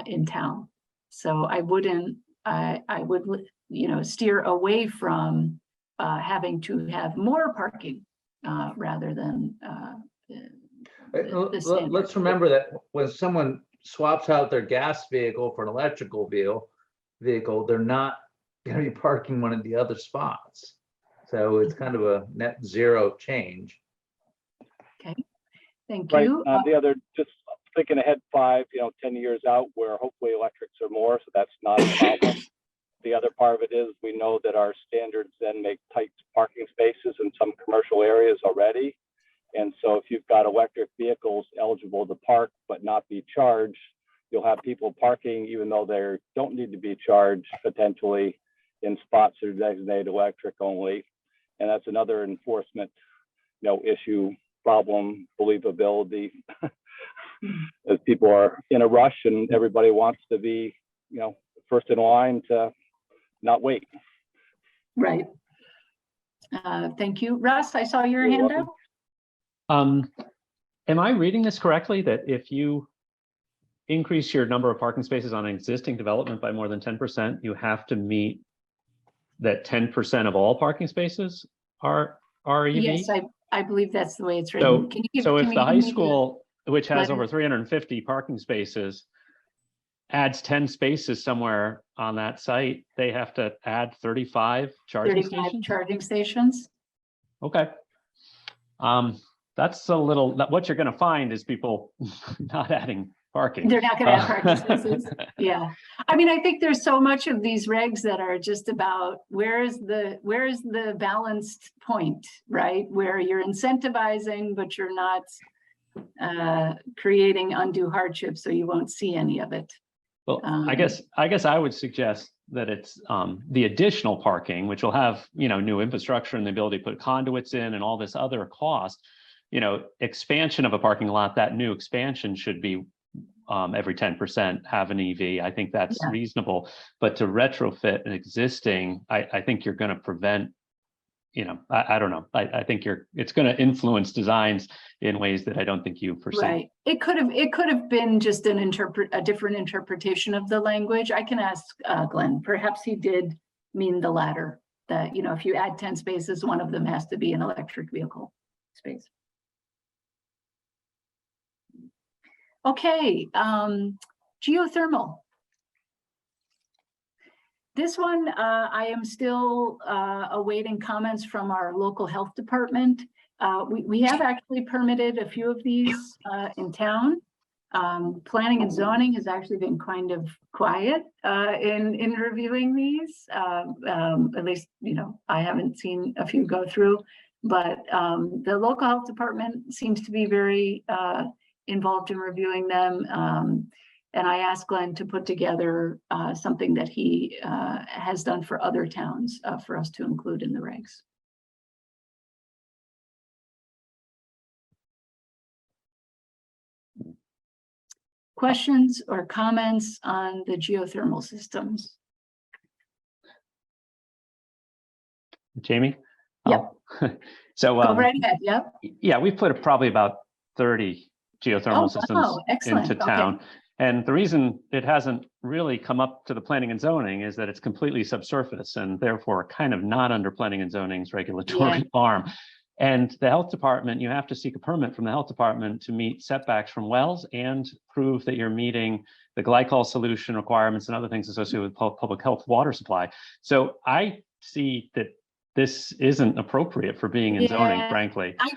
in town. So I wouldn't, I would, steer away from having to have more parking rather than the standard. Let's remember that when someone swaps out their gas vehicle for an electrical vehicle, they're not going to be parking one of the other spots. So it's kind of a net zero change. Okay, thank Right. you. The other, just thinking ahead 5, 10 years out, where hopefully electrics are more, so that's not a problem. The other part of it is we know that our standards then make tight parking spaces in some commercial areas already. And so if you've got electric vehicles eligible to park but not be charged, you'll have people parking even though they don't need to be charged potentially in spots that are designated electric only. And that's another enforcement, issue, problem, believability, as people are in a rush and everybody wants to be, first in line to not wait. Right. Thank you. Russ, I saw your hand up. Am I reading this correctly, that if you increase your number of parking spaces on an existing development by more than 10%, you have to meet that 10% of all parking spaces are EV? Yes, I believe that's the way it's written. So if the high school, which has over 350 parking spaces, adds 10 spaces somewhere on that site, they have to add 35 charging stations? Charging stations. Okay. That's a little, what you're going to find is people not adding parking. They're not going to have parking spaces. Yeah. I mean, I think there's so much of these regs that are just about where is the balanced point, right? Where you're incentivizing, but you're not creating undue hardship, so you won't see any of it. Well, I guess I would suggest that it's the additional parking, which will have, new infrastructure and the ability to put conduits in and all this other cost, expansion of a parking lot, that new expansion should be every 10% have an EV. I think that's reasonable, but to retrofit an existing, I think you're going to prevent, I don't know. I think it's going to influence designs in ways that I don't think you foresee. Right. It could have been just a different interpretation of the language. I can ask Glenn. Perhaps he did mean the latter, that, if you add 10 spaces, one of them has to be an electric vehicle space. Okay, geothermal. This one, I am still awaiting comments from our local health department. We have actually permitted a few of these in town. Planning and zoning has actually been kind of quiet in reviewing these. At least, I haven't seen a few go through, but the local health department seems to be very involved in reviewing them. And I asked Glenn to put together something that he has done for other towns for us to include in the regs. Questions or comments on the geothermal systems? Jamie? Yep. So go right ahead. Yep. Yeah, we've put probably about 30 geothermal systems into town. Okay. And the reason it hasn't really come up to the planning and zoning is that it's completely subsurface and therefore kind of not under planning and zoning's regulatory arm. And the health department, you have to seek a permit from the health department to meet setbacks from wells and prove that you're meeting the glycol solution requirements and other things associated with public health water supply. So I see that this isn't appropriate for being in zoning, frankly. I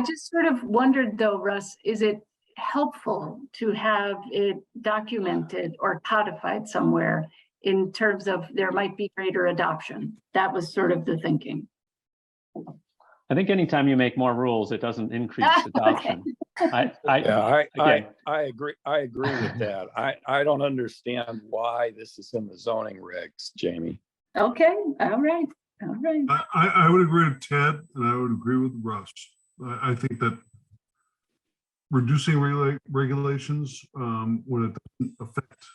just sort of wondered though, Russ, is it helpful to have it documented or codified somewhere in terms of there might be greater adoption? That was sort of the thinking. I think anytime you make more rules, it doesn't increase adoption. I agree. I agree with that. I don't understand why this is in the zoning regs, Jamie. Okay. All right. All right. I would agree with Ted, and I would agree with Russ. I think that reducing regulations when it doesn't affect,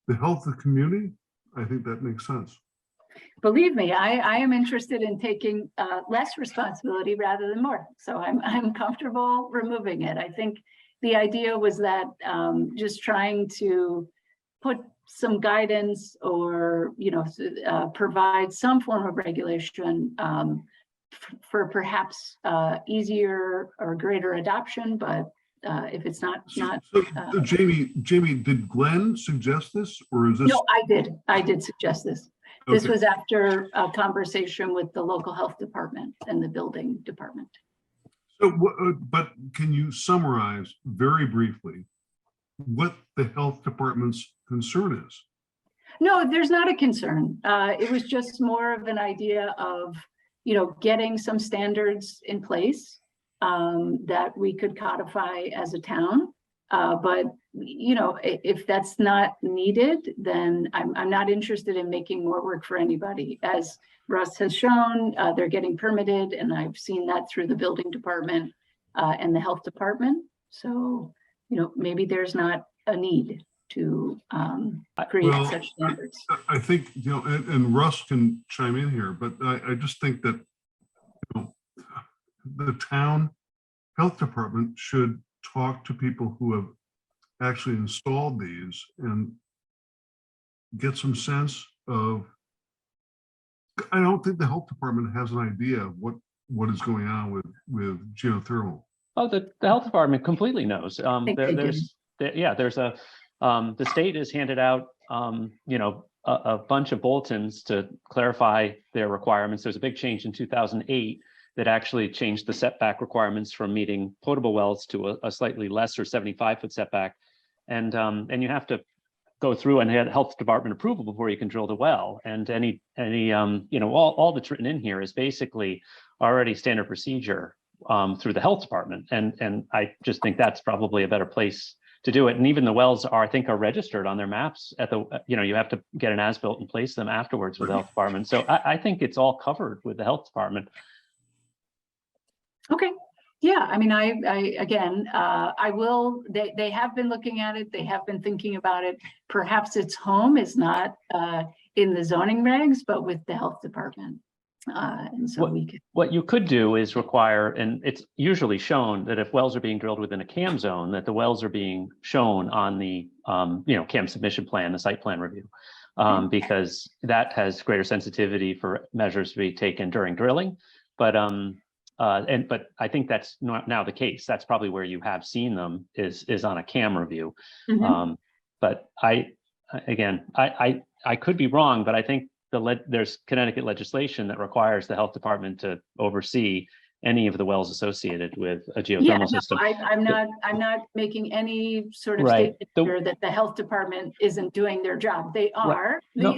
the health of the community, I think that makes sense. Believe me, I am interested in taking less responsibility rather than more. So I'm comfortable removing it. I think the idea was that just trying to put some guidance or, provide some form of regulation for perhaps easier or greater adoption, but if it's not. Jamie, did Glenn suggest this, or is this? No, I did suggest this. This Okay. was after a conversation with the local health department and the building department. So, but can you summarize very briefly what the health department's concern is? No, there's not a concern. It was just more of an idea of, getting some standards in place that we could codify as a town. But if that's not needed, then I'm not interested in making more work for anybody. As Russ has shown, they're getting permitted, and I've seen that through the building department and the health department. So, maybe there's not a need to create such standards. I think, and Russ can chime in here, but I just think that the town health department should talk to people who have actually installed these and get some sense of. I don't think the health department has an idea of what is going on with geothermal. Oh, the health department completely knows. think they do. There's a the state has handed out a bunch of bulletins to clarify their requirements. There's a big change in 2008 that actually changed the setback requirements from meeting potable wells to a slightly lesser 75-foot setback, and you have to go through and get health department approval before you can drill the well. And any all that's written in here is basically already standard procedure through the health department, and I just think that's probably a better place to do it. And even the wells are registered on their maps at the you have to get an as-built and place them afterwards with the health department. So I think it's all covered with the health department. Okay. Yeah, I mean, I will, they have been looking at it. They have been thinking about it. Perhaps its home is not in the zoning regs, but with the health department. And so what you could do is require, and it's usually shown that if wells are being drilled within a CAM zone, that the wells are being shown on the CAM submission plan, the site plan review, because that has greater sensitivity for measures to be taken during drilling. But I think that's not now the case. That's probably where you have seen them is on a CAM review. Mhm. But I could be wrong, but I think there's Connecticut legislation that requires the health department to oversee any of the wells associated with a geothermal system. I'm not making any sort of Right. statement here that the health department isn't doing their job. They are. No.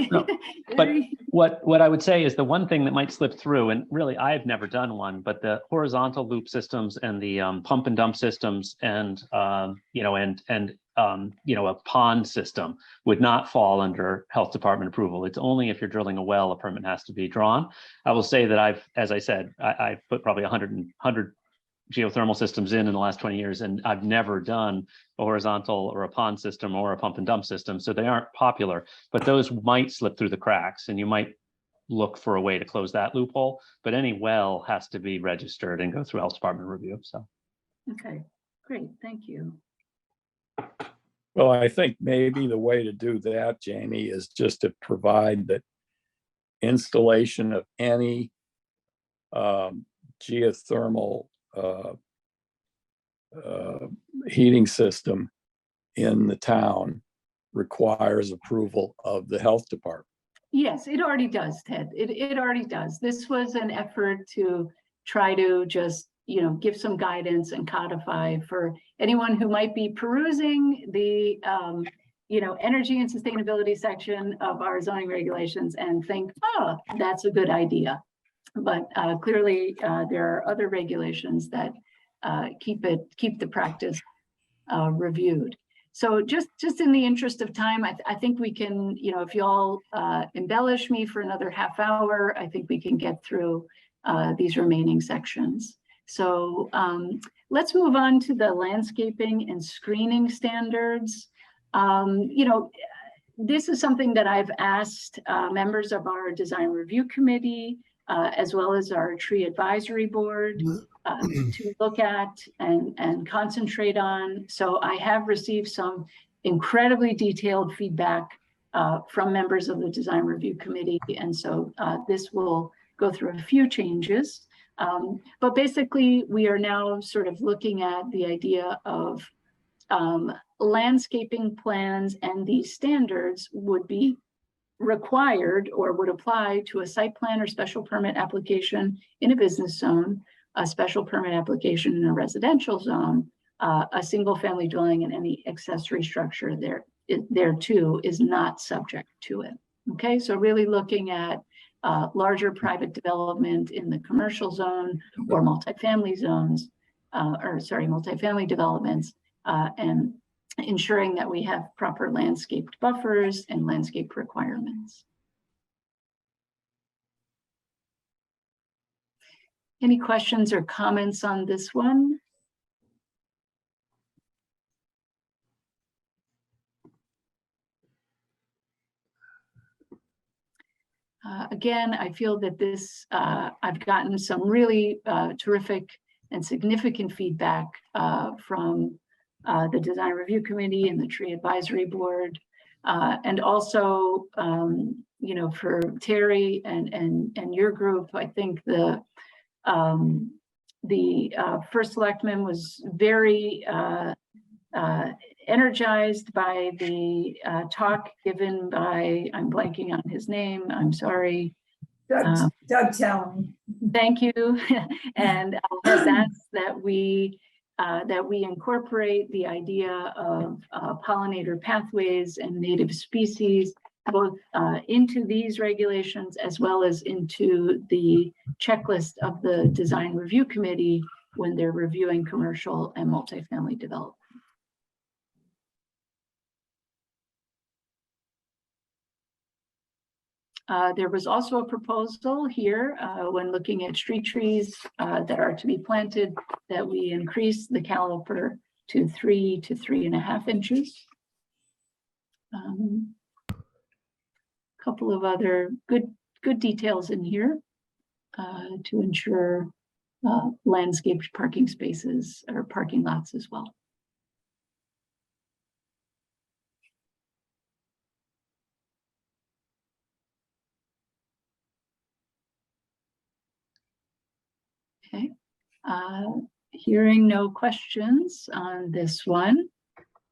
But what I would say is the one thing that might slip through, and really I've never done one, but the horizontal loop systems and the pump and dump systems and a pond system would not fall under health department approval. It's only if you're drilling a well, a permit has to be drawn. I will say that I've put probably 100 geothermal systems in the last 20 years, and I've never done a horizontal or a pond system or a pump and dump system. So they aren't popular, but those might slip through the cracks, and you might look for a way to close that loophole. But any well has to be registered and go through health department review. So. Okay, great, thank you. Well, I think maybe the way to do that, Jamie, is just to provide that installation of any geothermal heating system in the town requires approval of the health department. Yes, it already does, Ted. It already does. This was an effort to try to just, give some guidance and codify for anyone who might be perusing the, energy and sustainability section of our zoning regulations and think, oh, that's a good idea. But clearly, there are other regulations that keep the practice reviewed. So just in the interest of time, I think we can, if you all embellish me for another half hour, I think we can get through these remaining sections. So let's move on to the landscaping and screening standards. this is something that I've asked members of our design review committee, as well as our tree advisory board, to look at and concentrate on. So I have received some incredibly detailed feedback from members of the design review committee. And so this will go through a few changes. But basically, we are now sort of looking at the idea of landscaping plans, and these standards would be required or would apply to a site plan or special permit application in a business zone, a special permit application in a residential zone, a single family dwelling, and any accessory structure there too is not subject to it. Okay, so really looking at larger private development in the commercial zone or multifamily zones, multifamily developments, and ensuring that we have proper landscaped buffers and landscape requirements. Any questions or comments on this one? Again, I feel that this, I've gotten some really terrific and significant feedback from the design review committee and the tree advisory board, and also, you know, for Terry and your group. I think the first selectman was very energized by the talk given by, I'm blanking on his name, I'm sorry. Doug Talley. Thank you. And has asked that we incorporate the idea of pollinator pathways and native species both into these regulations as well as into the checklist of the design review committee when they're reviewing commercial and multifamily development. There was also a proposal here when looking at street trees that are to be planted that we increase the caliper to 3 to 3.5 inches. Couple of other good details in here to ensure landscaped parking spaces or parking lots as well. Okay, hearing no questions on this one,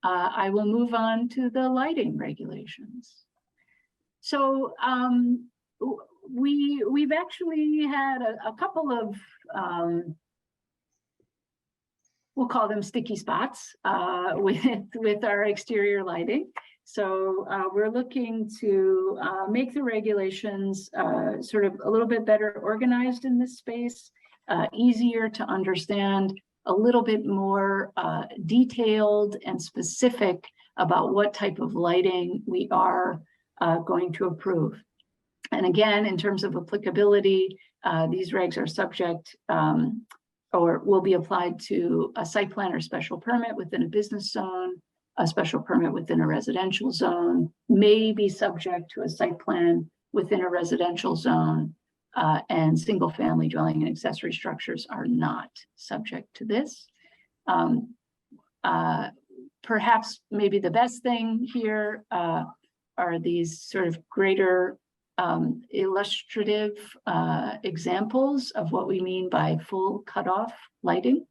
I will move on to the lighting regulations. So we've actually had a couple of, we'll call them sticky spots with our exterior lighting. So we're looking to make the regulations sort of a little bit better organized in this space, easier to understand, a little bit more detailed and specific about what type of lighting we are going to approve. And again, in terms of applicability, these regs are subject or will be applied to a site plan or special permit within a business zone, a special permit within a residential zone, may be subject to a site plan within a residential zone, and single family dwelling and accessory structures are not subject to this. Perhaps maybe the best thing here are these sort of greater illustrative examples of what we mean by full cutoff lighting.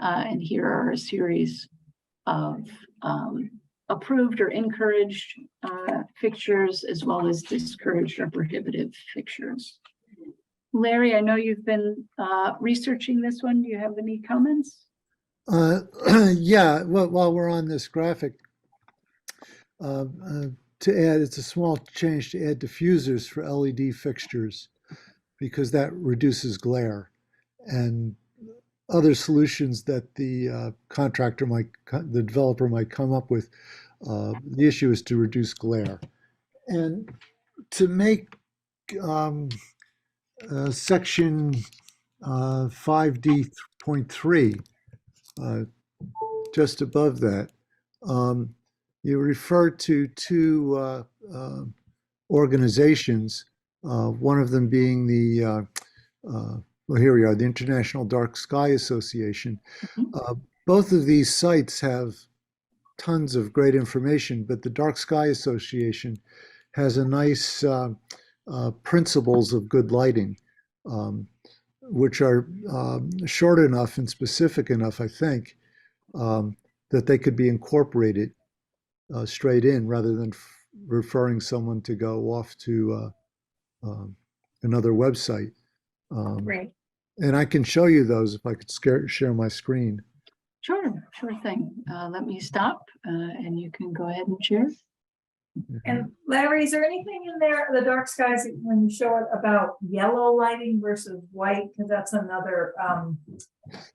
And here are a series of approved or encouraged fixtures, as well as discouraged or prohibitive fixtures. Larry, I know you've been researching this one. Do you have any comments? Yeah, well, while we're on this graphic, to add, it's a small change to add diffusers for LED fixtures because that reduces glare, and other solutions that the contractor the developer might come up with. The issue is to reduce glare. And to make section 5D.3, just above that, you refer to two organizations, one of them being the, well, here we are, the International Dark Sky Association. Both of these sites have tons of great information, but the Dark Sky Association has a nice principles of good lighting, which are short enough and specific enough, I think, that they could be incorporated straight in rather than referring someone to go off to another website. Great. And I can show you those if I could share my screen. Sure thing. Let me stop and you can go ahead and share. And Larry, is there anything in there, the dark skies, when you show it about yellow lighting versus white? Because that's another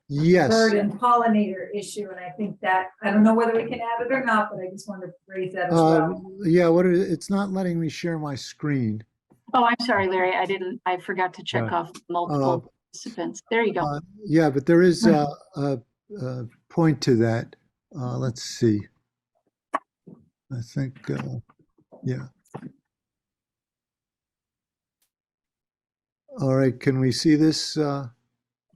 Yes. bird and pollinator issue. And I think that, I don't know whether we can add it or not, but I just wanted to raise that as well. Yeah, it's not letting me share my screen. Oh, I'm sorry, Larry. I forgot to check off multiple participants. There you go. Yeah, but there is a point to that. Let's see. I think, yeah. All right, can we see this? Yeah.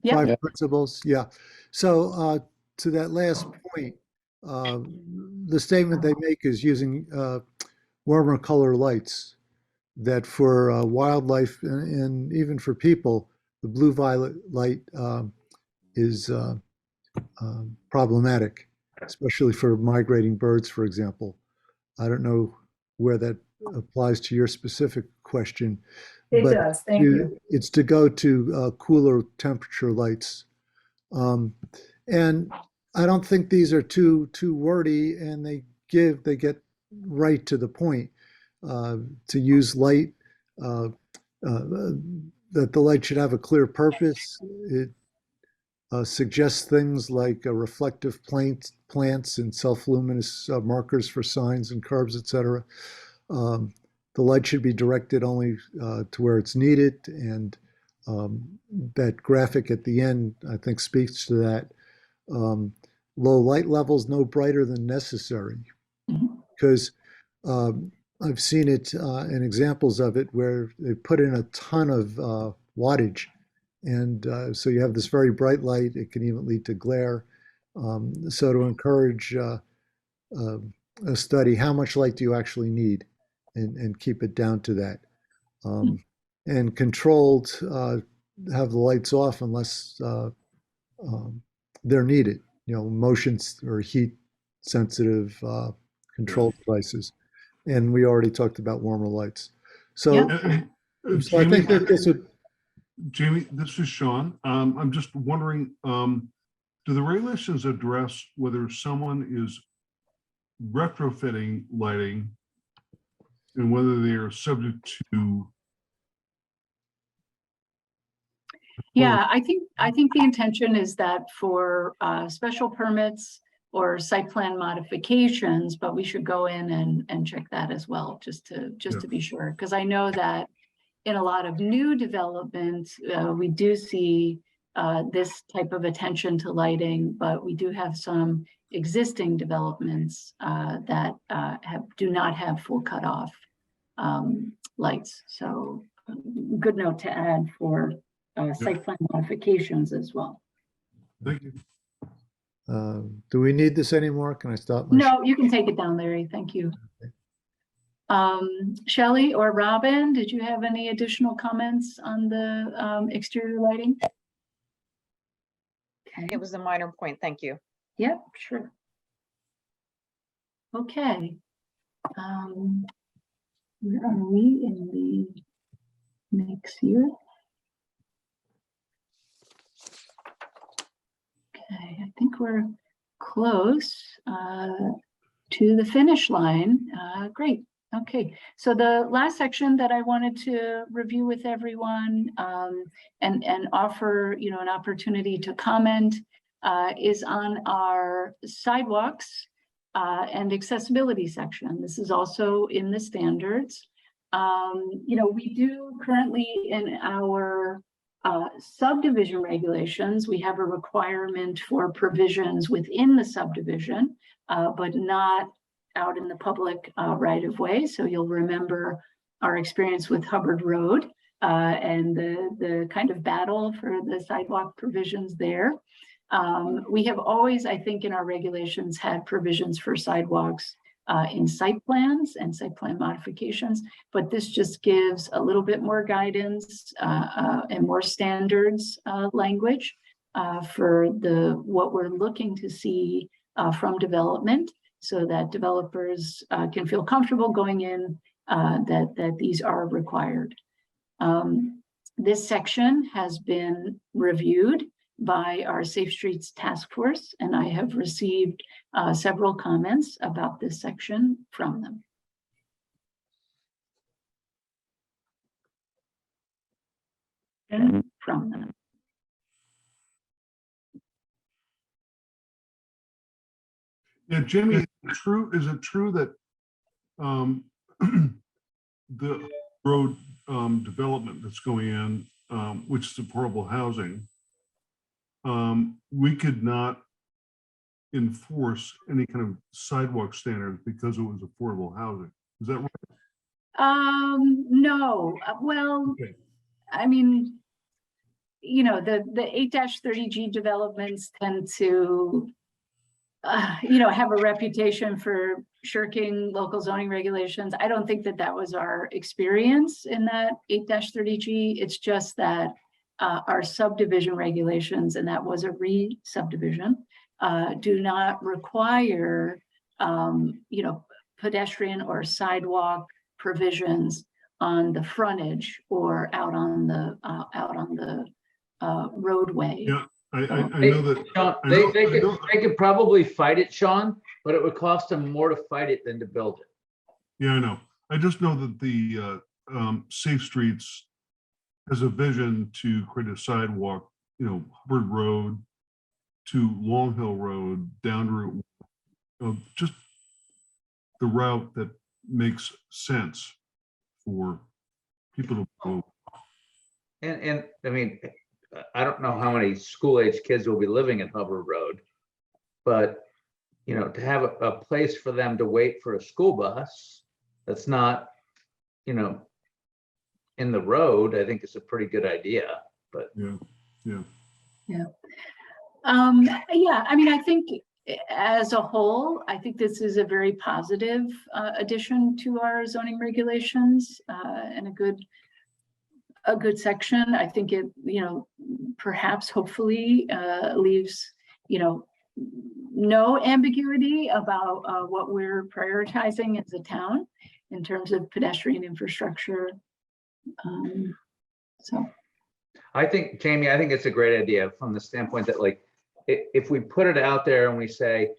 5 principles? Yeah. So to that last point, the statement they make is using warmer color lights, that for wildlife and even for people, the blue violet light is problematic, especially for migrating birds, for example. I don't know where that applies to your specific question. It does, thank you. It's to go to cooler temperature lights. And I don't think these are too wordy, and they get right to the point. To use light, that the light should have a clear purpose. It suggests things like reflective plants and self-luminous markers for signs and curves, etc. The light should be directed only to where it's needed, and that graphic at the end, I think, speaks to that. Low light levels, no brighter than necessary, because I've seen it in examples of it where they put in a ton of wattage. And so you have this very bright light. It can even lead to glare. So to encourage a study, how much light do you actually need, and keep it down to that. And controlled, have the lights off unless they're needed, motion or heat sensitive control devices. And we already talked about warmer lights. So, so I think that this would. Jamie, this is Sean. I'm just wondering, do the regulations address whether someone is retrofitting lighting and whether they are subject to? Yeah, I think the intention is that for special permits or site plan modifications, but we should go in and check that as well, just to be sure. Because I know that in a lot of new development, we do see this type of attention to lighting, but we do have some existing developments that do not have full cutoff lights. So good note to add for site plan modifications as well. Thank you. Do we need this anymore? Can I stop? No, you can take it down, Larry. Thank you. Shelley or Robin, did you have any additional comments on the exterior lighting? Okay. It was a minor point. Thank you. Yep, sure. Okay. Where are we in the mix here? Okay, I think we're close to the finish line. Great. Okay, so the last section that I wanted to review with everyone and offer, an opportunity to comment is on our sidewalks and accessibility section. This is also in the standards. We do currently in our subdivision regulations, we have a requirement for provisions within the subdivision, but not out in the public right of way. So you'll remember our experience with Hubbard Road and the kind of battle for the sidewalk provisions there. We have always, I think, in our regulations had provisions for sidewalks in site plans and site plan modifications, but this just gives a little bit more guidance and more standards language for what we're looking to see from development, so that developers can feel comfortable going in that these are required. This section has been reviewed by our Safe Streets Task Force, and I have received several comments about this section from them. Yeah, Jamie, is it true that the road development that's going in, which is affordable housing, we could not enforce any kind of sidewalk standards because it was affordable housing? Is that right? No, well, Okay. I mean, you know, the 8-30G developments tend to, you know, have a reputation for shirking local zoning regulations. I don't think that was our experience in that 8-30G. It's just that our subdivision regulations, and that was a re-subdivision, do not require, you know, pedestrian or sidewalk provisions on the frontage or out on the roadway. Yeah, I know that. Sean, I know- I know- they could probably fight it, Sean, but it would cost them more to fight it than to build it. Yeah, I know. I just know that the Safe Streets has a vision to create a sidewalk, you know, Hubbard Road to Long Hill Road, down Route, just the route that makes sense for people to go. And I mean, I don't know how many school-age kids will be living at Hubbard Road, but, you know, to have a place for them to wait for a school bus that's not, you know, in the road, I think is a pretty good idea, but. Yeah. Yeah, I mean, I think as a whole, I think this is a very positive addition to our zoning regulations and a good section. I think it, you know, perhaps hopefully leaves, you know, no ambiguity about what we're prioritizing as a town in terms of pedestrian infrastructure. So. I think, Jamie, I think it's a great idea from the standpoint that, like, if we put it out there and we say,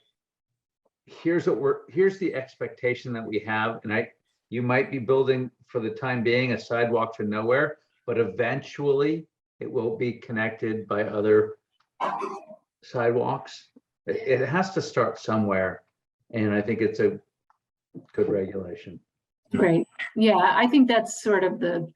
here's the expectation that we have, and you might be building for the time being a sidewalk to nowhere, but eventually it will be connected by other sidewalks. It has to start somewhere, and I think it's a good regulation. Great. Yeah, I think that's sort of the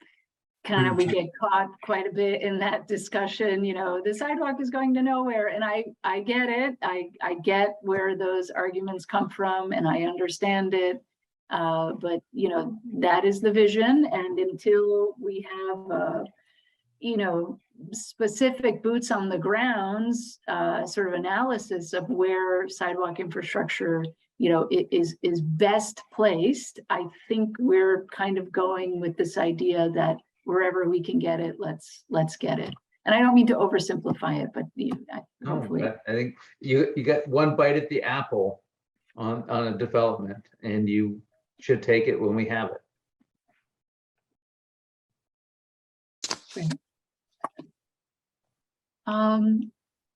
kind of, we get caught quite a bit in that discussion, you know, the sidewalk is going to nowhere. And I get it. I get where those arguments come from and I understand it. But, you know, that is the vision. And until we have, you know, specific boots on the grounds, sort of analysis of where sidewalk infrastructure, you know, is best placed, I think we're kind of going with this idea that wherever we can get it, let's get it. And I don't mean to oversimplify it, but hopefully. No, I think you got one bite at the apple on a development, and you should take it when we have it. Great.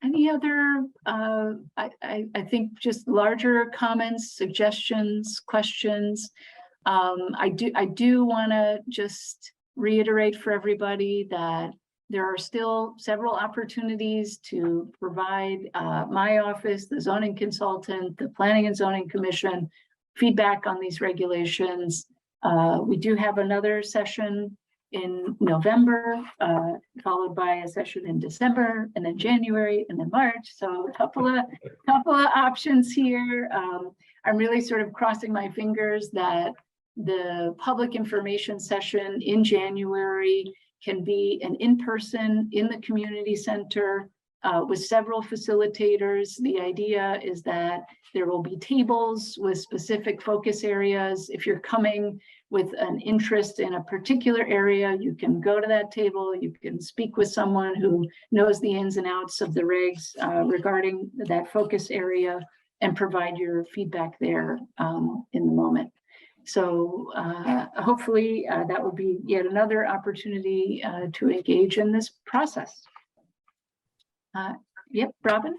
Any other, I think just larger comments, suggestions, questions. I do want to just reiterate for everybody that there are still several opportunities to provide my office, the zoning consultant, the Planning and Zoning Commission feedback on these regulations. We do have another session in November, followed by a session in December, and then January, and then March. So a couple of options here. I'm really sort of crossing my fingers that the public information session in January can be an in-person in the community center with several facilitators. The idea is that there will be tables with specific focus areas. If you're coming with an interest in a particular area, you can go to that table, you can speak with someone who knows the ins and outs of the regs regarding that focus area and provide your feedback there in the moment. So hopefully that will be yet another opportunity to engage in this process. Yep, Robin?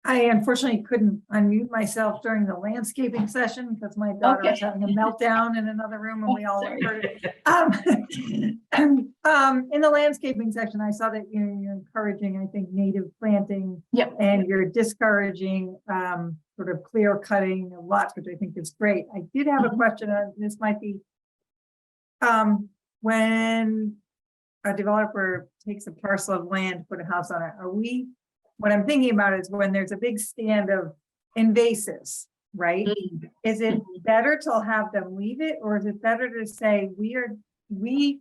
I unfortunately couldn't unmute myself during the landscaping session because my daughter was having a meltdown in another room and we all heard it. In the landscaping section, I saw that you're encouraging, I think, native planting. Yep. And you're discouraging sort of clear cutting of lots, which I think is great. I did have a question, this might be when a developer takes a parcel of land to put a house on it, what I'm thinking about is when there's a big stand of invasives, right? Is it better to have them leave it, or is it better to say we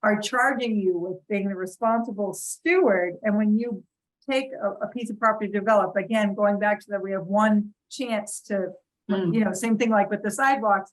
are charging you with being the responsible steward, and when you take a piece of property to develop, again, going back to that, we have one chance to, you know, same thing like with the sidewalks,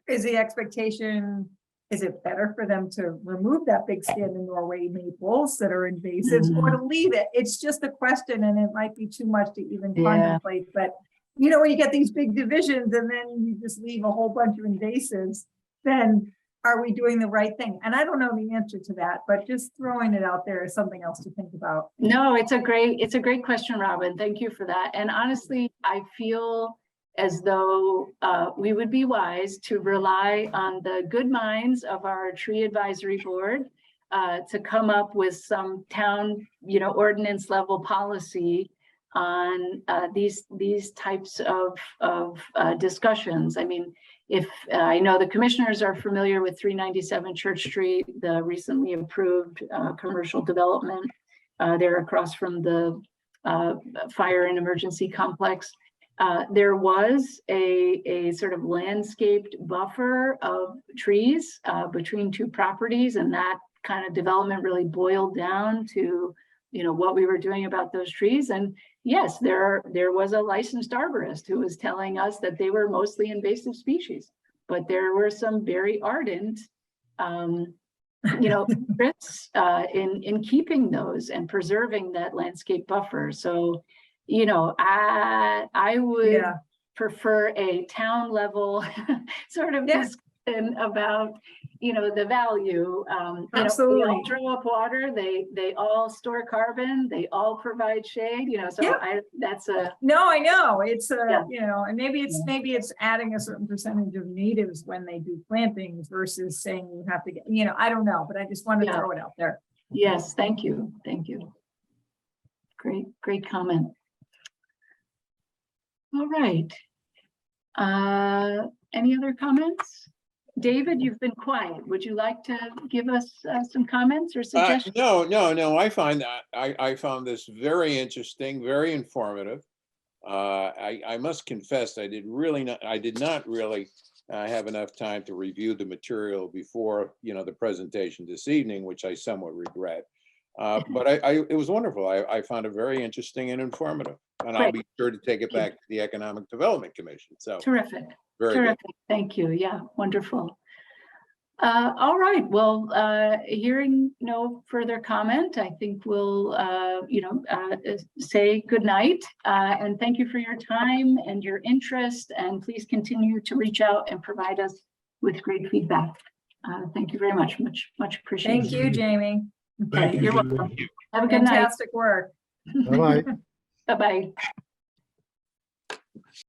is the expectation, is it better for them to remove that big stand of Norway maples that are invasives or to leave it? It's just a question, and it might be too much to even contemplate, but you know, when you get these big divisions and then you just leave a whole bunch of invasives, then are we doing the right thing? And I don't know the answer to that, but just throwing it out there is something else to think about. No, it's a great question, Robin. Thank you for that. And honestly, I feel as though we would be wise to rely on the good minds of our tree advisory board to come up with some town, you know, ordinance level policy on these types of discussions. I mean, if I know the commissioners are familiar with 397 Church Street, the recently approved commercial development there across from the fire and emergency complex. There was a sort of landscaped buffer of trees between two properties, and that kind of development really boiled down to, you know, what we were doing about those trees. And yes, there was a licensed arborist who was telling us that they were mostly invasive species, but there were some very ardent, you know, risks in keeping those and preserving that landscape buffer. So, you know, I would prefer a town level sort of discussion about, you know, the value. Absolutely. You know, they all draw up water, they all store carbon, they all provide shade, you know, so that's a. No, I know, it's you know, and maybe it's adding a certain percentage of natives when they do plantings versus saying you have to get, you know, I don't know, but I just wanted to throw it out there. Yes, thank you. Great comment. All right. Any other comments? David, you've been quiet. Would you like to give us some comments or suggestions? No. I found this very interesting, very informative. I must confess, I did not really have enough time to review the material before, you know, the presentation this evening, which I somewhat regret. But it was wonderful. I found it very interesting and informative, and I'll be sure to take it back to the Economic Development Commission. So terrific. Very terrific. good. Thank you. Yeah, wonderful. All right. Well, hearing no further comment, I think we'll, you know, say good night and thank you for your time and your interest. And please continue to reach out and provide us with great feedback. Thank you very much. Much appreciated. Thank you, Jamie. Okay, you're welcome. Have a good night. Fantastic work. Bye-bye. Bye-bye.